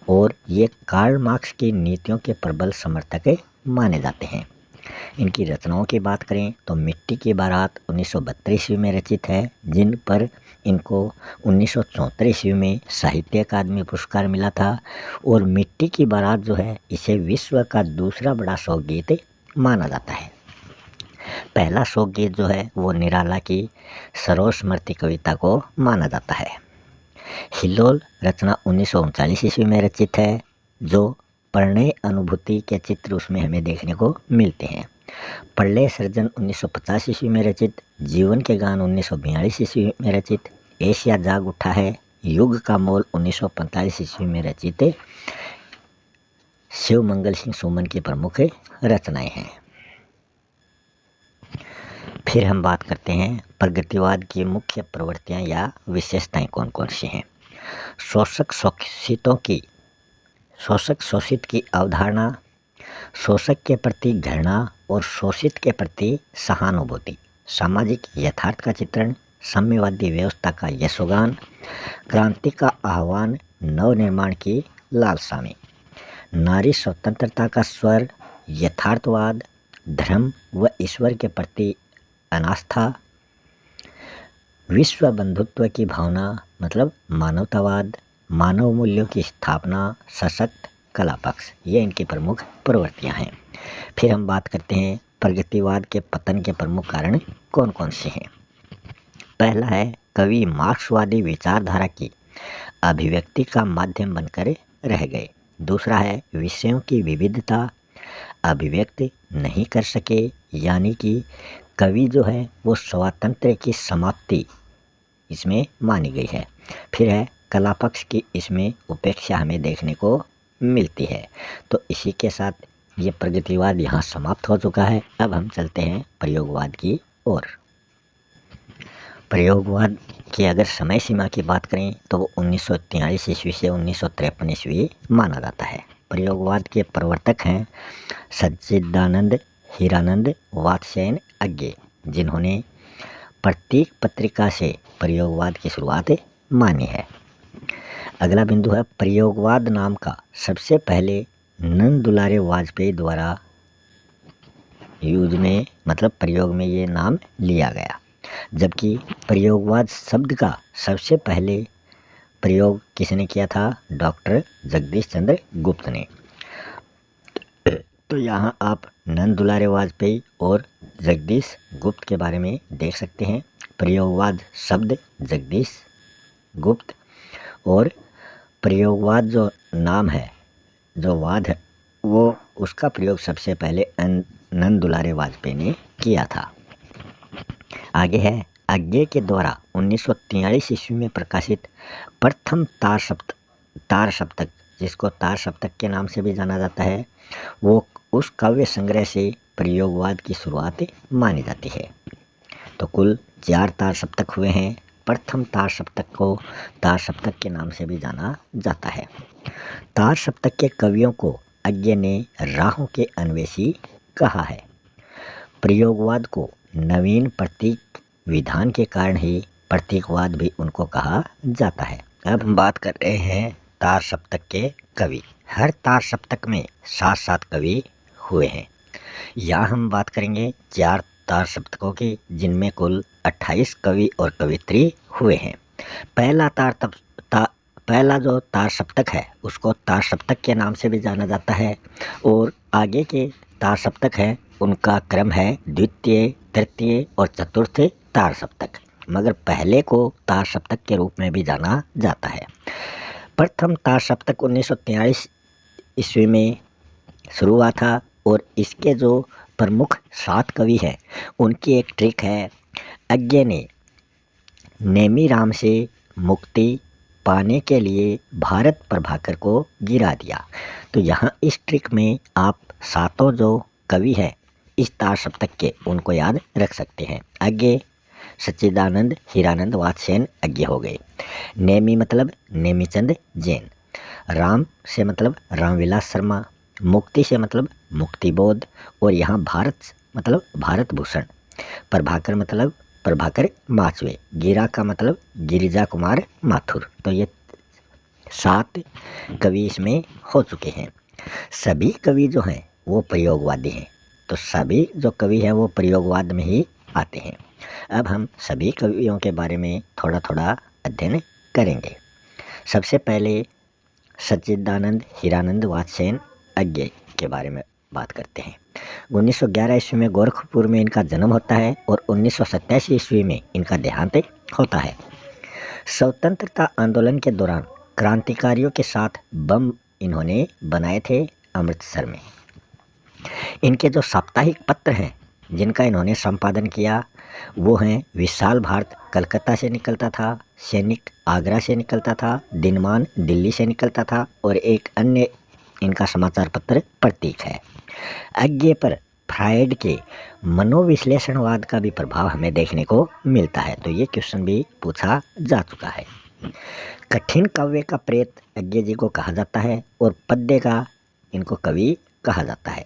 और ये कार्ल मार्क्स की नीतियों के प्रबल समर्थक माने जाते हैं। इनकी रचनाओं की बात करें तो मिट्टी की बारात 1932 ईस्वी में रचित है, जिन पर इनको 1974 ईस्वी में साहित्य अकादमी पुरस्कार मिला था। और मिट्टी की बारात जो है इसे विश्व का दूसरा बड़ा शोकगीत माना जाता है। पहला शोकगीत जो है वो निराला की सरोज स्मृति कविता को माना जाता है। हिल्लोल रचना 1939 ईस्वी में रचित है, जो प्रणय अनुभूति के चित्र उसमें हमें देखने को मिलते हैं। प्रलय सृजन 1950 ईस्वी में रचित, जीवन के गान 1942 ईस्वी में रचित, एशिया जाग उठा है, युग का मोल 1945 ईस्वी में रचित शिवमंगल सिंह सुमन की प्रमुख रचनाएं हैं। फिर हम बात करते हैं प्रगतिवाद की मुख्य प्रवृत्तियां या विशेषताएं कौन कौन सी हैं। शोषक शोषित की अवधारणा, शोषक के प्रति घृणा और शोषित के प्रति सहानुभूति, सामाजिक यथार्थ का चित्रण, साम्यवादी व्यवस्था का यशोगान, क्रांति का आह्वान, नवनिर्माण की लालसा में, नारी स्वतंत्रता का स्वर, यथार्थवाद, धर्म व ईश्वर के प्रति अनास्था, विश्व बंधुत्व की भावना मतलब मानवतावाद, मानव मूल्यों की स्थापना, सशक्त कला पक्ष, ये इनकी प्रमुख प्रवृत्तियां हैं। फिर हम बात करते हैं प्रगतिवाद के पतन के प्रमुख कारण कौन कौन से हैं। पहला है कवि मार्क्सवादी विचारधारा की अभिव्यक्ति का माध्यम बनकर रह गए। दूसरा है विषयों की विविधता, अभिव्यक्त नहीं कर सके, यानी कि कवि जो है वो स्वातंत्र्य की समाप्ति इसमें मानी गई है। फिर है कला पक्ष की इसमें उपेक्षा हमें देखने को मिलती है। तो इसी के साथ ये प्रगतिवाद यहाँ समाप्त हो चुका है। अब हम चलते हैं प्रयोगवाद की ओर। प्रयोगवाद की अगर समय सीमा की बात करें तो वो 1943 ईस्वी से 1953 ईस्वी माना जाता है। प्रयोगवाद के प्रवर्तक हैं सच्चिदानंद हीरानंद वात्स्यायन अज्ञे, जिन्होंने प्रतीक पत्रिका से प्रयोगवाद की शुरुआत मानी है। अगला बिंदु है प्रयोगवाद नाम का सबसे पहले नंद दुलारे वाजपेयी द्वारा यूज में मतलब प्रयोग में ये नाम लिया गया, जबकि प्रयोगवाद शब्द का सबसे पहले प्रयोग किसने किया था? डॉक्टर जगदीश चंद्र गुप्त ने। तो यहाँ आप नंद दुलारे वाजपेयी और जगदीश गुप्त के बारे में देख सकते हैं। प्रयोगवाद शब्द जगदीश गुप्त और प्रयोगवाद जो नाम है, जो वाद है, वो उसका प्रयोग सबसे पहले नंद दुलारे वाजपेयी ने किया था। आगे है अज्ञे के द्वारा 1943 ईस्वी में प्रकाशित प्रथम तार सप्तक, जिसको तार सप्तक के नाम से भी जाना जाता है, वो उस काव्य संग्रह से प्रयोगवाद की शुरुआत मानी जाती है। तो कुल 4 तार सप्तक हुए हैं। प्रथम तार सप्तक को तार सप्तक के नाम से भी जाना जाता है। तार सप्तक के कवियों को अज्ञे ने राहों के अन्वेषी कहा है। प्रयोगवाद को नवीन प्रतीक विधान के कारण ही प्रतीकवाद भी उनको कहा जाता है। अब हम बात कर रहे हैं तार सप्तक के कवि। हर तार सप्तक में 7 कवि हुए हैं। यहाँ हम बात करेंगे 4 तार सप्तकों की, जिनमें कुल 28 कवि और कवित्री हुए हैं। पहला जो तार सप्तक है उसको तार सप्तक के नाम से भी जाना जाता है, और आगे के तार सप्तक हैं उनका क्रम है द्वितीय, तृतीय और चतुर्थ तार सप्तक, मगर पहले को तार सप्तक के रूप में भी जाना जाता है। प्रथम तार सप्तक 1943 ईस्वी में शुरू हुआ था, और इसके जो प्रमुख 7 कवि हैं उनकी एक ट्रिक है। अज्ञे ने नेमी राम से मुक्ति पाने के लिए भारत प्रभाकर को गिरा दिया। तो यहाँ इस ट्रिक में आप 7 जो कवि हैं इस तार सप्तक के, उनको याद रख सकते हैं। अज्ञे, सच्चिदानंद हीरानंद वात्स्यायन अज्ञे हो गए। नेमी मतलब नेमीचंद जैन, राम से मतलब रामविलास शर्मा, मुक्ति से मतलब मुक्तिबोध, और यहाँ भारत मतलब भारत भूषण, प्रभाकर मतलब प्रभाकर माचवे, गिरा का मतलब गिरिजा कुमार माथुर। तो ये 7 कवि इसमें हो चुके हैं। सभी कवि जो हैं वो प्रयोगवादी हैं, तो सभी जो कवि हैं वो प्रयोगवाद में ही आते हैं। अब हम सभी कवियों के बारे में थोड़ा थोड़ा अध्ययन करेंगे। सबसे पहले सच्चिदानंद हीरानंद वात्स्यायन अज्ञे के बारे में बात करते हैं। 1911 ईस्वी में गोरखपुर में इनका जन्म होता है और 1987 ईस्वी में इनका देहांत होता है। स्वतंत्रता आंदोलन के दौरान क्रांतिकारियों के साथ बम इन्होंने बनाए थे अमृतसर में। इनके जो साप्ताहिक पत्र हैं जिनका इन्होंने संपादन किया वो हैं विशाल भारत कलकत्ता से निकलता था, सैनिक आगरा से निकलता था, दिनमान दिल्ली से निकलता था, और एक अन्य इनका समाचार पत्र प्रतीक है। अज्ञे पर फ्रायड के मनोविश्लेषणवाद का भी प्रभाव हमें देखने को मिलता है, तो ये क्वेश्चन भी पूछा जा चुका है। कठिन काव्य का प्रेत अज्ञे जी को कहा जाता है, और पद्य का इनको कवि कहा जाता है।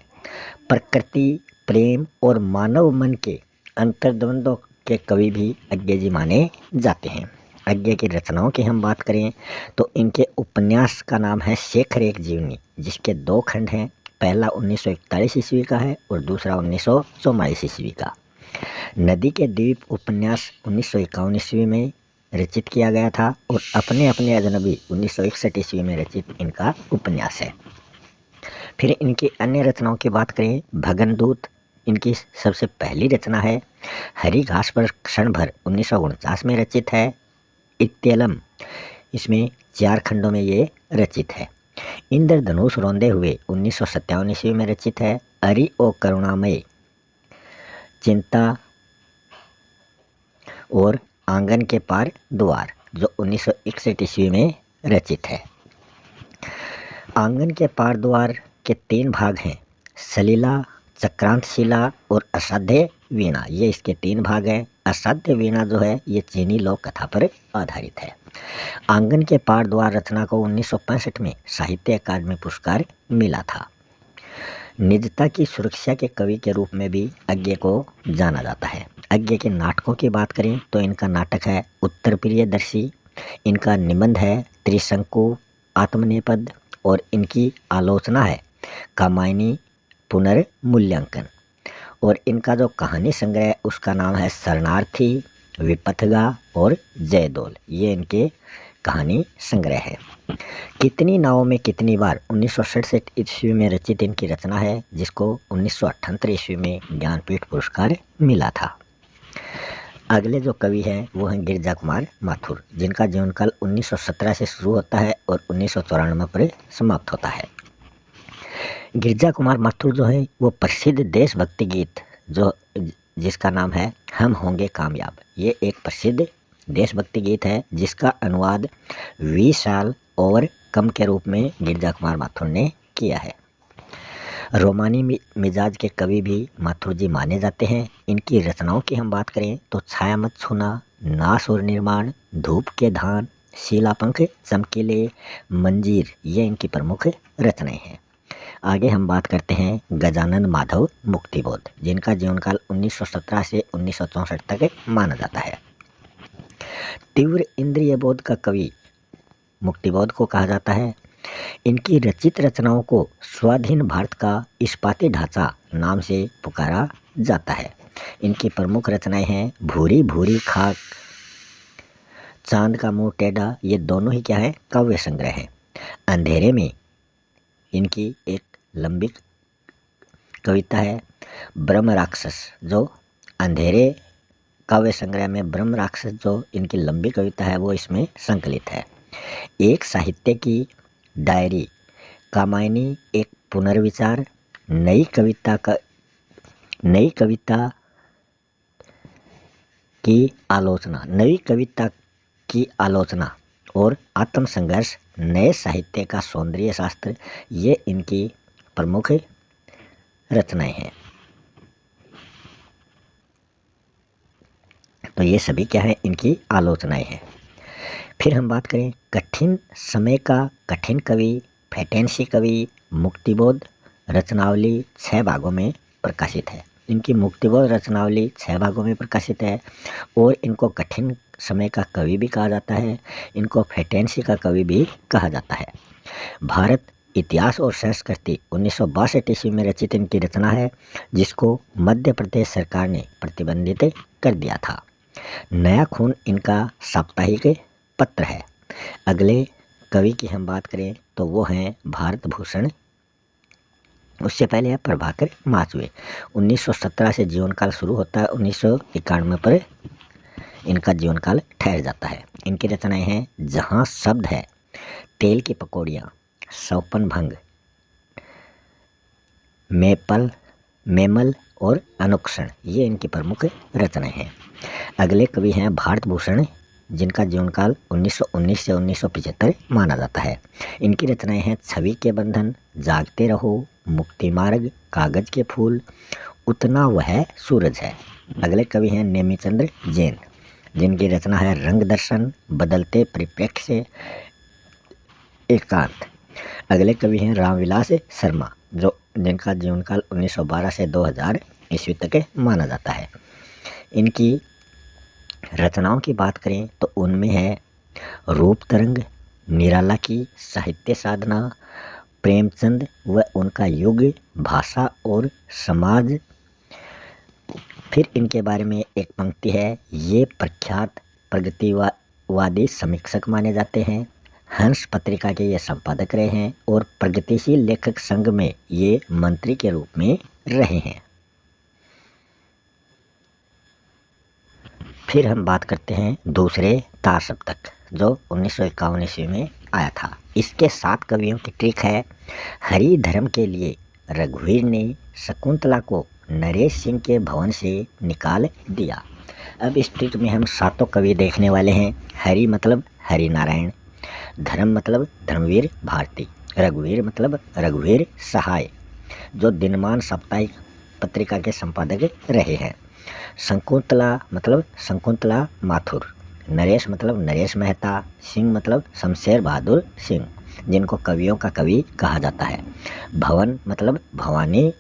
प्रकृति, प्रेम और मानव मन के अंतर्द्वंद्वों के कवि भी अज्ञे जी माने जाते हैं। अज्ञे की रचनाओं की हम बात करें तो इनके उपन्यास का नाम है शेखर एक जीवनी, जिसके 2 खंड हैं। पहला 1941 ईस्वी का है और दूसरा 1944 ईस्वी का। नदी के द्वीप उपन्यास 1951 ईस्वी में रचित किया गया था, और अपने अपने अजनबी 1961 ईस्वी में रचित इनका उपन्यास है। फिर इनकी अन्य रचनाओं की बात करें, भगनदूत इनकी सबसे पहली रचना है। हरी घास पर क्षण भर 1949 में रचित है। इत्यलम इसमें 4 खंडों में ये रचित है। इंद्रधनुष रौंदे हुए 1957 ईस्वी में रचित है। अरि ओ करुणामय, चिंता और आंगन के पार द्वार जो 1961 ईस्वी में रचित है। आंगन के पार द्वार के 3 भाग हैं। सलीला, चक्रांतशिला और असाध्य वीणा, ये इसके 3 भाग हैं। असाध्य वीणा जो है ये चीनी लोक कथा पर आधारित है। आंगन के पार द्वार रचना को 1965 में साहित्य अकादमी पुरस्कार मिला था। निजता की सुरक्षा के कवि के रूप में भी अज्ञे को जाना जाता है। अज्ञे के नाटकों की बात करें तो इनका नाटक है उत्तर प्रियदर्शी, इनका निबंध है त्रिशंकु आत्मनेपद और इनकी आलोचना है कामायनी पुनर्मूल्यांकन। और इनका जो कहानी संग्रह है उसका नाम है शरणार्थी, विपथगा और जयदोल, ये इनके कहानी संग्रह है। कितनी नावों में कितनी बार 1967 ईस्वी में रचित इनकी रचना है, जिसको 1978 ईस्वी में ज्ञानपीठ पुरस्कार मिला था। अगले जो कवि हैं वो हैं गिरजा कुमार माथुर, जिनका जीवनकाल 1917 से शुरू होता है और 1994 पर समाप्त होता है। गिरजा कुमार माथुर जो है वो प्रसिद्ध देशभक्ति गीत जो जिसका नाम है हम होंगे कामयाब, ये एक प्रसिद्ध देशभक्ति गीत है जिसका अनुवाद 20 साल और कम के रूप में गिरजा कुमार माथुर ने किया है। रोमानी मिजाज के कवि भी माथुर जी माने जाते हैं। इनकी रचनाओं की हम बात करें तो छाया मत छूना, नाश और निर्माण, धूप के धान, शीलापंख चमकीले, मंजीर, ये इनकी प्रमुख रचनाएं हैं। आगे हम बात करते हैं गजानन माधव मुक्तिबोध, जिनका जीवनकाल 1917 से 1964 तक माना जाता है। तीव्र इंद्रिय बोध का कवि मुक्तिबोध को कहा जाता है। इनकी रचित रचनाओं को स्वाधीन भारत का इस्पाती ढांचा नाम से पुकारा जाता है। इनकी प्रमुख रचनाएं हैं भूरी भूरी खाक, चांद का मुंह टेढ़ा, ये दोनों ही क्या है काव्य संग्रह है। अंधेरे में इनकी एक लंबी कविता है ब्रह्म राक्षस, जो अंधेरे काव्य संग्रह में ब्रह्म राक्षस जो इनकी लंबी कविता है वो इसमें संकलित है। एक साहित्य की डायरी, कामायनी एक पुनर्विचार, नई कविता की आलोचना और आत्मसंघर्ष, नए साहित्य का सौंदर्य शास्त्र, ये इनकी प्रमुख रचनाएं हैं। तो ये सभी क्या है इनकी आलोचनाएं हैं। फिर हम बात करें कठिन समय का कठिन कवि, फैटेंसी कवि, मुक्तिबोध रचनावली 6 भागों में प्रकाशित है। इनकी मुक्तिबोध रचनावली 6 भागों में प्रकाशित है और इनको कठिन समय का कवि भी कहा जाता है, इनको फैटेंसी का कवि भी कहा जाता है। भारत इतिहास और संस्कृति 1962 ईस्वी में रचित इनकी रचना है, जिसको मध्य प्रदेश सरकार ने प्रतिबंधित कर दिया था। नया खून इनका साप्ताहिक पत्र है। अगले कवि की हम बात करें तो वो हैं भारत भूषण, उससे पहले है प्रभाकर माचवे। 1917 से जीवनकाल शुरू होता है, 1991 पर इनका जीवनकाल ठहर जाता है। इनकी रचनाएं हैं जहाँ शब्द है, तेल की पकौड़ियाँ, सौपन भंग, मेमल और अनुक्षण, ये इनकी प्रमुख रचनाएं हैं। अगले कवि हैं भारत भूषण, जिनका जीवनकाल 1919 से 1975 माना जाता है। इनकी रचनाएं हैं छवि के बंधन, जागते रहो, मुक्ति मार्ग, कागज के फूल, उतना वह सूरज है। अगले कवि हैं नेमीचंद्र जैन, जिनकी रचना है रंग दर्शन, बदलते परिप्रेक्ष्य, एकांत। अगले कवि हैं रामविलास शर्मा, जिनका जीवनकाल 1912 से 2000 ईस्वी तक माना जाता है। इनकी रचनाओं की बात करें तो उनमें है रूप तरंग, निराला की साहित्य साधना, प्रेमचंद व उनका युग, भाषा और समाज। फिर इनके बारे में एक पंक्ति है, ये प्रख्यात प्रगतिवादी समीक्षक माने जाते हैं, हंस पत्रिका के ये संपादक रहे हैं और प्रगतिशील लेखक संघ में ये मंत्री के रूप में रहे हैं। फिर हम बात करते हैं दूसरे तार सप्तक, जो 1951 ईस्वी में आया था। इसके 7 कवियों की ट्रिक है, हरि धर्म के लिए रघुवीर ने शकुंतला को नरेश सिंह के भवन से निकाल दिया। अब इस ट्रिक में हम 7 कवि देखने वाले हैं। हरि मतलब हरि नारायण, धर्म मतलब धर्मवीर भारती, रघुवीर मतलब रघुवीर सहाय, जो दिनमान साप्ताहिक पत्रिका के संपादक रहे हैं। शकुंतला मतलब शकुंतला माथुर, नरेश मतलब नरेश मेहता, सिंह मतलब शमशेर बहादुर सिंह, जिनको कवियों का कवि कहा जाता है। भवन मतलब भवानी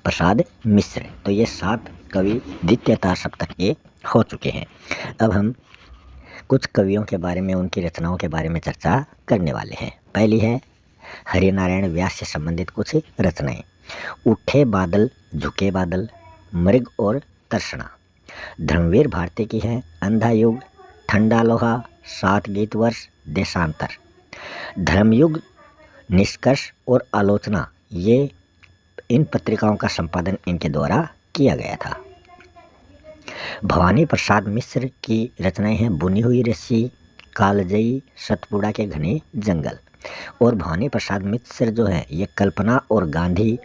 प्रसाद मिश्र। तो ये 7 कवि द्वितीय तार सप्तक के हो चुके हैं। अब हम कुछ कवियों के बारे में, उनकी रचनाओं के बारे में चर्चा करने वाले हैं। पहली है हरिनारायण व्यास से संबंधित कुछ रचनाएं। उठे बादल झुके बादल, मृग और तर्षणा। धर्मवीर भारती की है अंधा युग, ठंडा लोहा, 7 गीत वर्ष, देशांतर। धर्मयुग, निष्कर्ष और आलोचना, ये इन पत्रिकाओं का संपादन इनके द्वारा किया गया था। भवानी प्रसाद मिश्र की रचनाएं हैं बुनी हुई रस्सी, कालजयी, सतपुड़ा के घने जंगल। और भवानी प्रसाद मिश्र जो है ये कल्पना और गांधी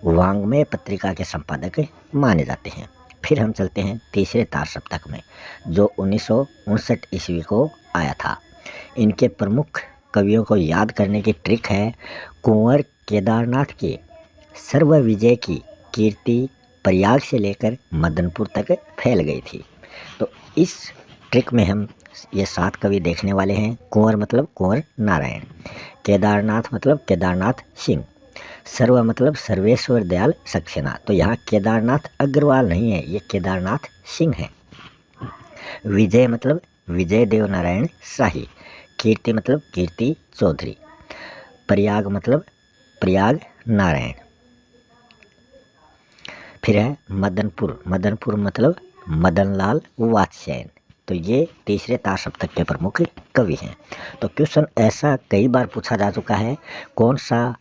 वांग्मय पत्रिका के संपादक माने जाते हैं। फिर हम चलते हैं तीसरे तार सप्तक में, जो 1959 ईस्वी को आया था। इनके प्रमुख कवियों को याद करने की ट्रिक है, कुंवर केदारनाथ के सर्व विजय की कीर्ति प्रयाग से लेकर मदनपुर तक फैल गई थी। तो इस ट्रिक में हम ये 7 कवि देखने वाले हैं। कुंवर मतलब कुंवर नारायण, केदारनाथ मतलब केदारनाथ सिंह, सर्व मतलब सर्वेश्वर दयाल सक्सेना। तो यहाँ केदारनाथ अग्रवाल नहीं है, ये केदारनाथ सिंह है। विजय मतलब विजय देव नारायण शाही, कीर्ति मतलब कीर्ति चौधरी, प्रयाग मतलब प्रयाग नारायण। फिर है मदनपुर, मदनपुर मतलब मदनलाल वात्स्यायन। तो ये तीसरे तार सप्तक के प्रमुख कवि हैं। तो क्वेश्चन ऐसा कई बार पूछा जा चुका है, कौन सा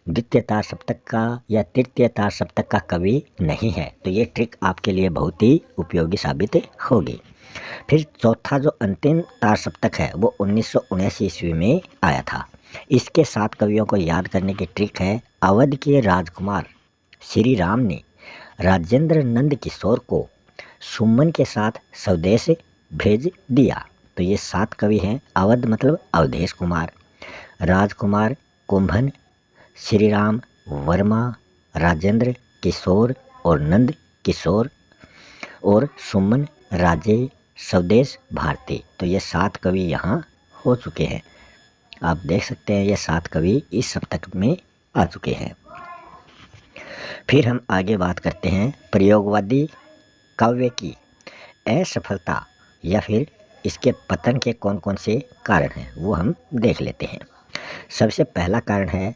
द्वितीय तार सप्तक का या तृतीय तार सप्तक का कवि नहीं है। तो ये ट्रिक आपके लिए बहुत ही उपयोगी साबित होगी। फिर चौथा जो अंतिम तार सप्तक है वो 1979 ईस्वी में आया था। इसके 7 कवियों को याद करने की ट्रिक है, अवध के राजकुमार श्री राम ने राजेंद्र नंद किशोर को सुमन के साथ स्वदेश भेज दिया। तो ये 7 कवि हैं। अवध मतलब अवधेश कुमार, राजकुमार कुंभन, श्री राम वर्मा, राजेंद्र किशोर और नंद किशोर, और सुमन राजे स्वदेश भारती। तो ये 7 कवि यहाँ हो चुके हैं। आप देख सकते हैं ये 7 कवि इस सप्तक में आ चुके हैं। फिर हम आगे बात करते हैं प्रयोगवादी काव्य की असफलता या फिर इसके पतन के कौन कौन से कारण हैं, वो हम देख लेते हैं। सबसे पहला कारण है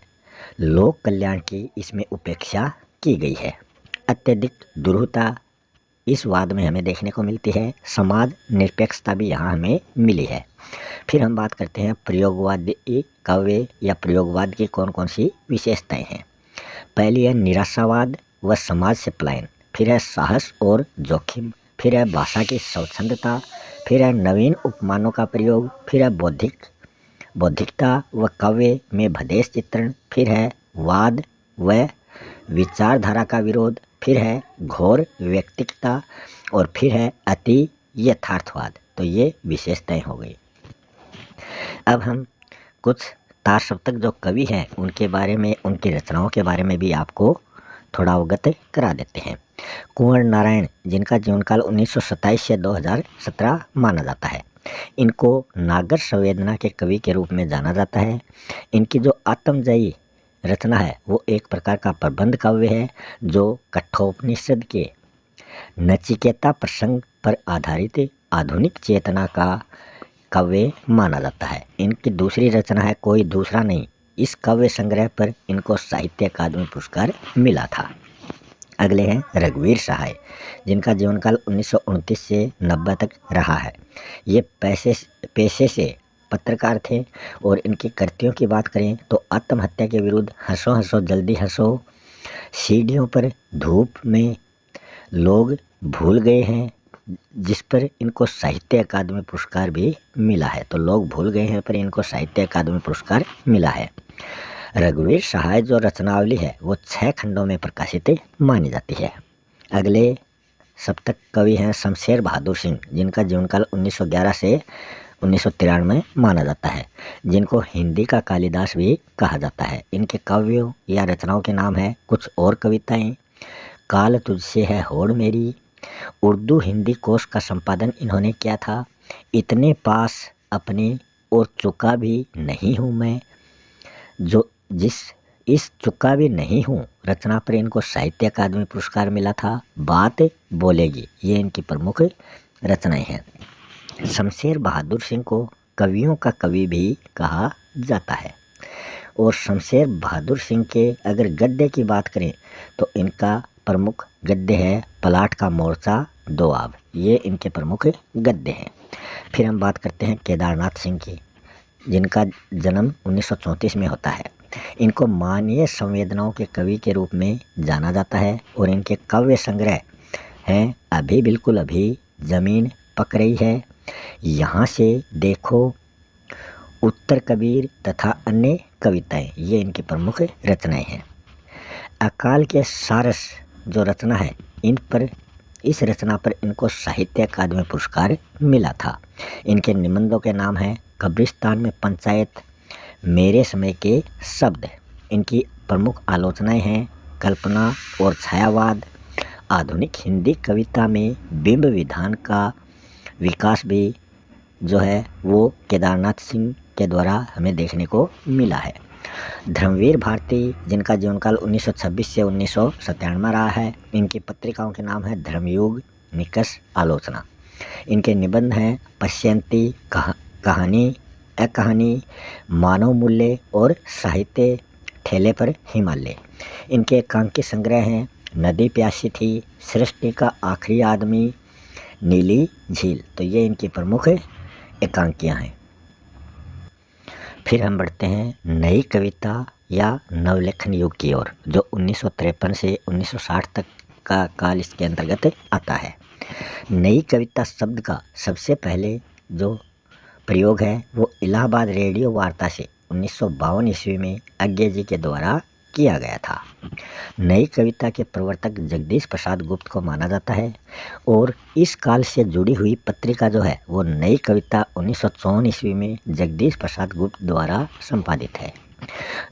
लोक कल्याण की इसमें उपेक्षा की गई है। अत्यधिक दुरूहता इस वाद में हमें देखने को मिलती है। समाज निरपेक्षता भी यहाँ हमें मिली है। फिर हम बात करते हैं प्रयोगवादी काव्य या प्रयोगवाद की कौन कौन सी विशेषताएं हैं। पहली है निराशावाद व समाज से पलायन, फिर है साहस और जोखिम, फिर है भाषा की स्वच्छंदता, फिर है नवीन उपमानों का प्रयोग, फिर है बौद्धिकता व काव्य में भदेश चित्रण, फिर है वाद व विचारधारा का विरोध, फिर है घोर व्यक्तिकता और फिर है अति यथार्थवाद। तो ये विशेषताएं हो गई। अब हम कुछ तार सप्तक जो कवि हैं उनके बारे में, उनकी रचनाओं के बारे में भी आपको थोड़ा अवगत करा देते हैं। कुंवर नारायण, जिनका जीवनकाल 1927 से 2017 माना जाता है, इनको नागर संवेदना के कवि के रूप में जाना जाता है। इनकी जो आत्मजयी रचना है वो एक प्रकार का प्रबंध काव्य है, जो कठोपनिषद के नचिकेता प्रसंग पर आधारित आधुनिक चेतना का काव्य माना जाता है। इनकी दूसरी रचना है कोई दूसरा नहीं। इस काव्य संग्रह पर इनको साहित्य अकादमी पुरस्कार मिला था। अगले हैं रघुवीर सहाय, जिनका जीवनकाल 1929 से 90 तक रहा है। ये पेशे से पत्रकार थे और इनकी कृतियों की बात करें तो आत्महत्या के विरुद्ध हंसो हंसो जल्दी हंसो, सीढ़ियों पर धूप में, लोग भूल गए हैं, जिस पर इनको साहित्य अकादमी पुरस्कार भी मिला है। तो लोग भूल गए हैं पर इनको साहित्य अकादमी पुरस्कार मिला है। रघुवीर सहाय जो रचनावली है वो 6 खंडों में प्रकाशित मानी जाती है। अगले सप्तक कवि हैं शमशेर बहादुर सिंह, जिनका जीवनकाल 1911 से 1993 में माना जाता है, जिनको हिंदी का कालिदास भी कहा जाता है। इनके काव्यों या रचनाओं के नाम है कुछ और कविताएं। काल तुझसे है होड़ मेरी, उर्दू हिंदी कोश का संपादन इन्होंने किया था। इतने पास अपने और चुका भी नहीं हूँ मैं, जो जिस इस चुका भी नहीं हूँ रचना पर इनको साहित्य अकादमी पुरस्कार मिला था। बात बोलेगी, ये इनकी प्रमुख रचनाएं हैं। शमशेर बहादुर सिंह को कवियों का कवि भी कहा जाता है। और शमशेर बहादुर सिंह के अगर गद्य की बात करें तो इनका प्रमुख गद्य है पलाट का मोर्चा दोआब, ये इनके प्रमुख गद्य हैं। फिर हम बात करते हैं केदारनाथ सिंह की, जिनका जन्म 1934 में होता है। इनको मानवीय संवेदनाओं के कवि के रूप में जाना जाता है और इनके काव्य संग्रह हैं अभी बिल्कुल अभी, जमीन पक रही है, यहाँ से देखो, उत्तर कबीर तथा अन्य कविताएं, ये इनकी प्रमुख रचनाएं हैं। अकाल के सारस जो रचना है, इस रचना पर इनको साहित्य अकादमी पुरस्कार मिला था। इनके निबंधों के नाम हैं कब्रिस्तान में पंचायत, मेरे समय के शब्द। इनकी प्रमुख आलोचनाएं हैं कल्पना और छायावाद, आधुनिक हिंदी कविता में बिंब विधान का विकास भी जो है वो केदारनाथ सिंह के द्वारा हमें देखने को मिला है। धर्मवीर भारती, जिनका जीवनकाल 1926 से 1997 रहा है, इनकी पत्रिकाओं के नाम है धर्मयुग, निकष, आलोचना। इनके निबंध हैं पश्यंती, कहानी, अकहानी, मानव मूल्य और साहित्य, ठेले पर हिमालय। इनके एकांकी संग्रह हैं नदी प्यासी थी, सृष्टि का आखिरी आदमी, नीली झील। तो ये इनकी प्रमुख एकांकियाँ हैं। फिर हम बढ़ते हैं नई कविता या नवलेखन युग की ओर, जो 1953 से 1960 तक का काल इसके अंतर्गत आता है। नई कविता शब्द का सबसे पहले जो प्रयोग है वो इलाहाबाद रेडियो वार्ता से 1952 ईस्वी में अज्ञे जी के द्वारा किया गया था। नई कविता के प्रवर्तक जगदीश प्रसाद गुप्त को माना जाता है और इस काल से जुड़ी हुई पत्रिका जो है वो नई कविता 1954 ईस्वी में जगदीश प्रसाद गुप्त द्वारा संपादित है।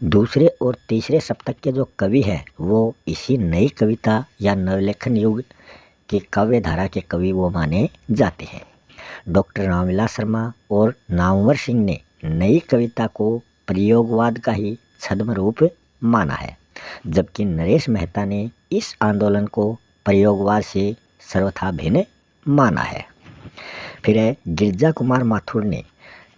दूसरे और तीसरे सप्तक के जो कवि हैं वो इसी नई कविता या नवलेखन युग की काव्य धारा के कवि वो माने जाते हैं। डॉक्टर रामविलास शर्मा और नामवर सिंह ने नई कविता को प्रयोगवाद का ही छद्म रूप माना है, जबकि नरेश मेहता ने इस आंदोलन को प्रयोगवाद से सर्वथा भिन्न माना है। फिर है गिरजा कुमार माथुर ने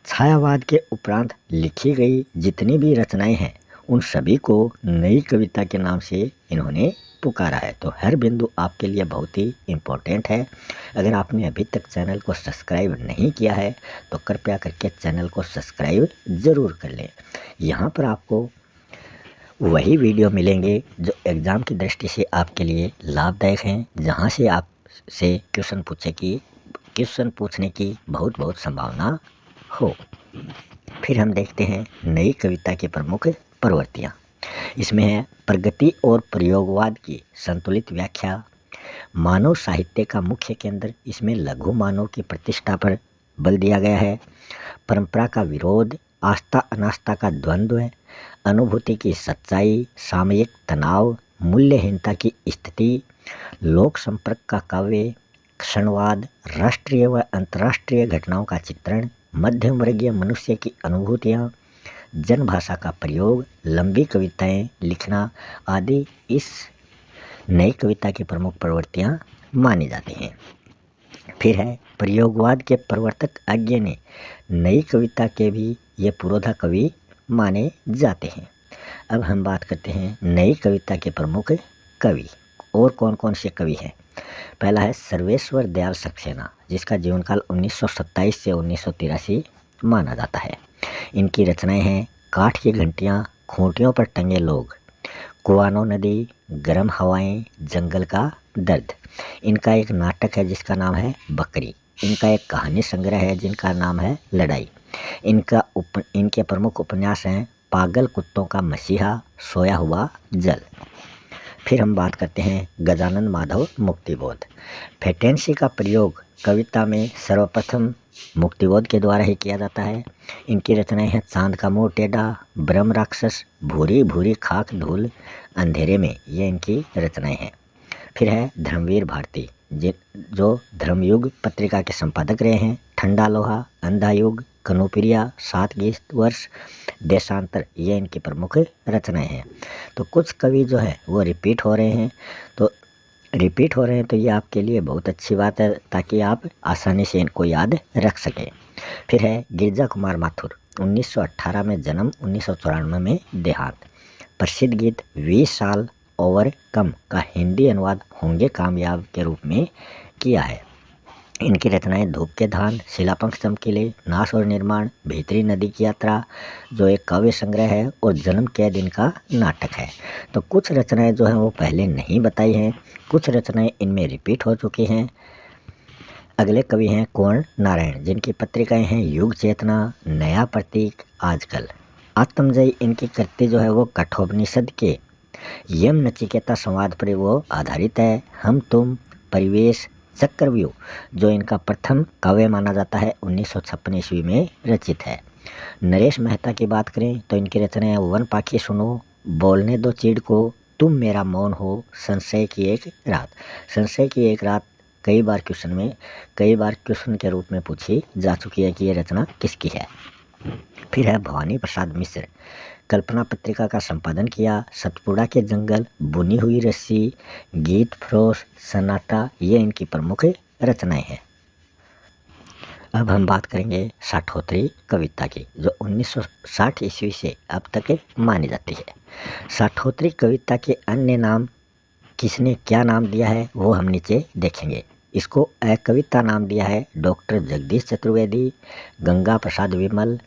छायावाद के उपरांत लिखी गई जितनी भी रचनाएं हैं उन सभी को नई कविता के नाम से इन्होंने पुकारा है। तो हर बिंदु आपके लिए बहुत ही इम्पोर्टेंट है। अगर आपने अभी तक चैनल को सब्सक्राइब नहीं किया है तो कृपया करके चैनल को सब्सक्राइब ज़रूर कर लें। यहाँ पर आपको वही वीडियो मिलेंगे जो एग्ज़ाम की दृष्टि से आपके लिए लाभदायक हैं, जहाँ से आपसे क्वेश्चन पूछने की बहुत संभावना हो। फिर हम देखते हैं नई कविता की प्रमुख प्रवृत्तियाँ। इसमें है प्रगति और प्रयोगवाद की संतुलित व्याख्या, मानव साहित्य का मुख्य केंद्र, इसमें लघु मानव की प्रतिष्ठा पर बल दिया गया है, परंपरा का विरोध, आस्था अनास्था का द्वंद्व, अनुभूति की सच्चाई, सामयिक तनाव, मूल्यहीनता की स्थिति, लोक संपर्क का काव्य, क्षणवाद, राष्ट्रीय व अंतर्राष्ट्रीय घटनाओं का चित्रण, मध्यम वर्गीय मनुष्य की अनुभूतियाँ, जनभाषा का प्रयोग, लंबी कविताएं लिखना आदि इस नई कविता की प्रमुख प्रवृत्तियाँ मानी जाती हैं। फिर है प्रयोगवाद के प्रवर्तक अज्ञे ने नई कविता के भी ये पुरोधा कवि माने जाते हैं। अब हम बात करते हैं नई कविता के प्रमुख कवि और कौन कौन से कवि हैं। पहला है सर्वेश्वर दयाल सक्सेना, जिसका जीवनकाल 1927 से 1983 माना जाता है। इनकी रचनाएं हैं काठ की घंटियाँ, खूंटियों पर टंगे लोग, कुआनो नदी, गर्म हवाएं, जंगल का दर्द। इनका एक नाटक है जिसका नाम है बकरी। इनका एक कहानी संग्रह है जिनका नाम है लड़ाई। इनके प्रमुख उपन्यास हैं पागल कुत्तों का मसीहा, सोया हुआ जल। फिर हम बात करते हैं गजानन माधव मुक्तिबोध। फेटेंसी का प्रयोग कविता में सर्वप्रथम मुक्तिबोध के द्वारा ही किया जाता है। इनकी रचनाएं हैं चांद का मुंह टेढ़ा, ब्रह्म राक्षस, भूरी भूरी खाक धूल, अंधेरे में, ये इनकी रचनाएं हैं। फिर है धर्मवीर भारती जो धर्मयुग पत्रिका के संपादक रहे हैं। ठंडा लोहा, अंधा युग, कनुप्रिया, 7 गीत वर्ष, देशांतर, ये इनकी प्रमुख रचनाएं हैं। तो कुछ कवि जो है वो रिपीट हो रहे हैं, तो ये आपके लिए बहुत अच्छी बात है, ताकि आप आसानी से इनको याद रख सकें। फिर है गिरिजा कुमार माथुर, 1918 में जन्म, 1994 में देहांत। प्रसिद्ध गीत 20 साल ओवर कम का हिंदी अनुवाद होंगे कामयाब के रूप में किया है। इनकी रचनाएं धूप के धान, शिलापंख चमकीले, नाश और निर्माण, भीतरी नदी की यात्रा जो एक काव्य संग्रह है, और जन्म के दिन का नाटक है। तो कुछ रचनाएं जो हैं वो पहले नहीं बताई हैं, कुछ रचनाएं इनमें रिपीट हो चुकी हैं। अगले कवि हैं कुंवर नारायण, जिनकी पत्रिकाएं हैं युग चेतना, नया प्रतीक, आजकल। आत्मजयी इनकी कृति जो है वो कठोपनिषद के यम नचिकेता संवाद पर वो आधारित है। हम तुम, परिवेश, चक्रव्यूह जो इनका प्रथम काव्य माना जाता है, 1956 ईस्वी में रचित है। नरेश मेहता की बात करें तो इनकी रचनाएं वन पाखी सुनो, बोलने दो चिड़ को, तुम मेरा मौन हो, संशय की एक रात। संशय की एक रात कई बार क्वेश्चन के रूप में पूछी जा चुकी है कि ये रचना किसकी है। फिर है भवानी प्रसाद मिश्र, कल्पना पत्रिका का संपादन किया। सतपुड़ा के जंगल, बुनी हुई रस्सी, गीत फ्रोश, सन्नाटा, ये इनकी प्रमुख रचनाएं हैं। अब हम बात करेंगे साठोत्री कविता की, जो 1960 ईस्वी से अब तक मानी जाती है। साठोत्री कविता के अन्य नाम किसने क्या नाम दिया है वो हम नीचे देखेंगे। इसको कविता नाम दिया है डॉक्टर जगदीश चतुर्वेदी, गंगा प्रसाद विमल,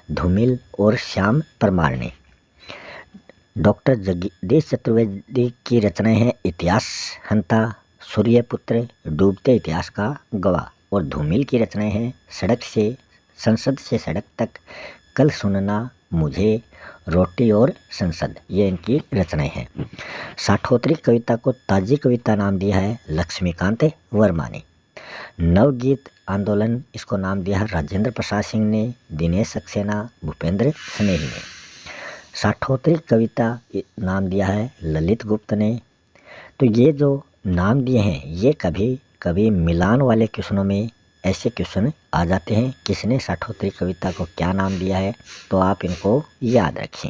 धूमिल और श्याम परमार ने। डॉक्टर जगदीश चतुर्वेदी की रचनाएं हैं इतिहास हंता, सूर्यपुत्र, डूबते इतिहास का गवाह, और धूमिल की रचनाएं हैं सड़क से संसद से सड़क तक, कल सुनना मुझे, रोटी और संसद, ये इनकी रचनाएं हैं। साठोत्री कविता को ताजी कविता नाम दिया है लक्ष्मीकांत वर्मा ने। नवगीत आंदोलन इसको नाम दिया है राजेंद्र प्रसाद सिंह ने, दिनेश सक्सेना, भूपेंद्र स्नेही ने। साठोत्री कविता नाम दिया है ललित गुप्त ने। तो ये जो नाम दिए हैं ये कभी कभी मिलान वाले क्वेश्चनों में ऐसे क्वेश्चन आ जाते हैं, किसने साठोत्री कविता को क्या नाम दिया है, तो आप इनको याद रखें।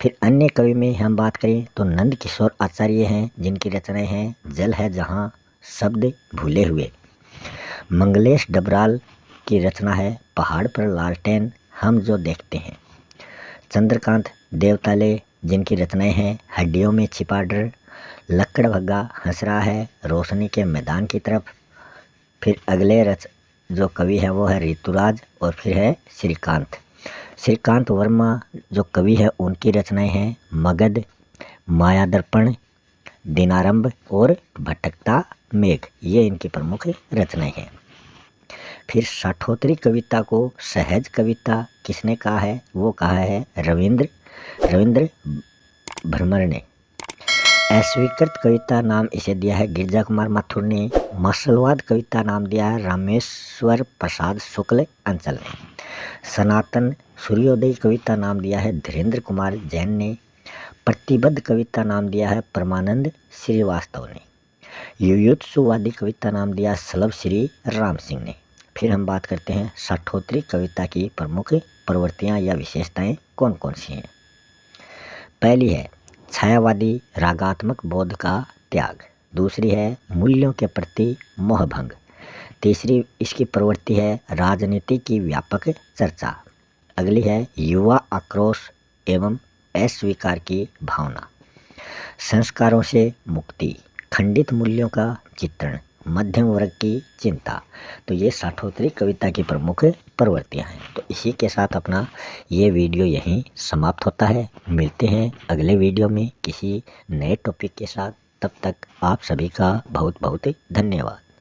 फिर अन्य कवि में हम बात करें तो नंद किशोर आचार्य हैं, जिनकी रचनाएं हैं जल है जहाँ, शब्द भूले हुए। मंगलेश डबराल की रचना है पहाड़ पर लालटेन, हम जो देखते हैं। चंद्रकांत देवताले, जिनकी रचनाएं हैं हड्डियों में छिपा डर, लक्कड़ भग्गा हंस रहा है रोशनी के मैदान की तरफ। फिर अगले जो कवि है वो है ऋतुराज, और फिर है श्रीकांत वर्मा जो कवि है उनकी रचनाएं हैं मगध, माया दर्पण, दिनारंभ और भटकता मेघ, ये इनकी प्रमुख रचनाएं हैं। फिर साठोत्री कविता को सहज कविता किसने कहा है, वो कहा है रविंद्र भ्रमर ने। अस्वीकृत कविता नाम इसे दिया है गिरिजा कुमार माथुर ने। मसलवाद कविता नाम दिया है रामेश्वर प्रसाद शुक्ल अंचल ने। सनातन सूर्योदय कविता नाम दिया है धीरेन्द्र कुमार जैन ने। प्रतिबद्ध कविता नाम दिया है परमानंद श्रीवास्तव ने। युयुत्सुवादी कविता नाम दिया सलभ श्री राम सिंह ने। फिर हम बात करते हैं साठोत्री कविता की प्रमुख प्रवृत्तियाँ या विशेषताएं कौन कौन सी हैं। पहली है छायावादी रागात्मक बोध का त्याग। दूसरी है मूल्यों के प्रति मोहभंग। तीसरी इसकी प्रवृत्ति है राजनीति की व्यापक चर्चा। अगली है युवा आक्रोश एवं अस्वीकार की भावना। संस्कारों से मुक्ति, खंडित मूल्यों का चित्रण, मध्यम वर्ग की चिंता। तो ये साठोत्री कविता की प्रमुख प्रवृत्तियाँ हैं। तो इसी के साथ अपना ये वीडियो यहीं समाप्त होता है। मिलते हैं अगले वीडियो में किसी नए टॉपिक के साथ। तब तक आप सभी का बहुत बहुत धन्यवाद।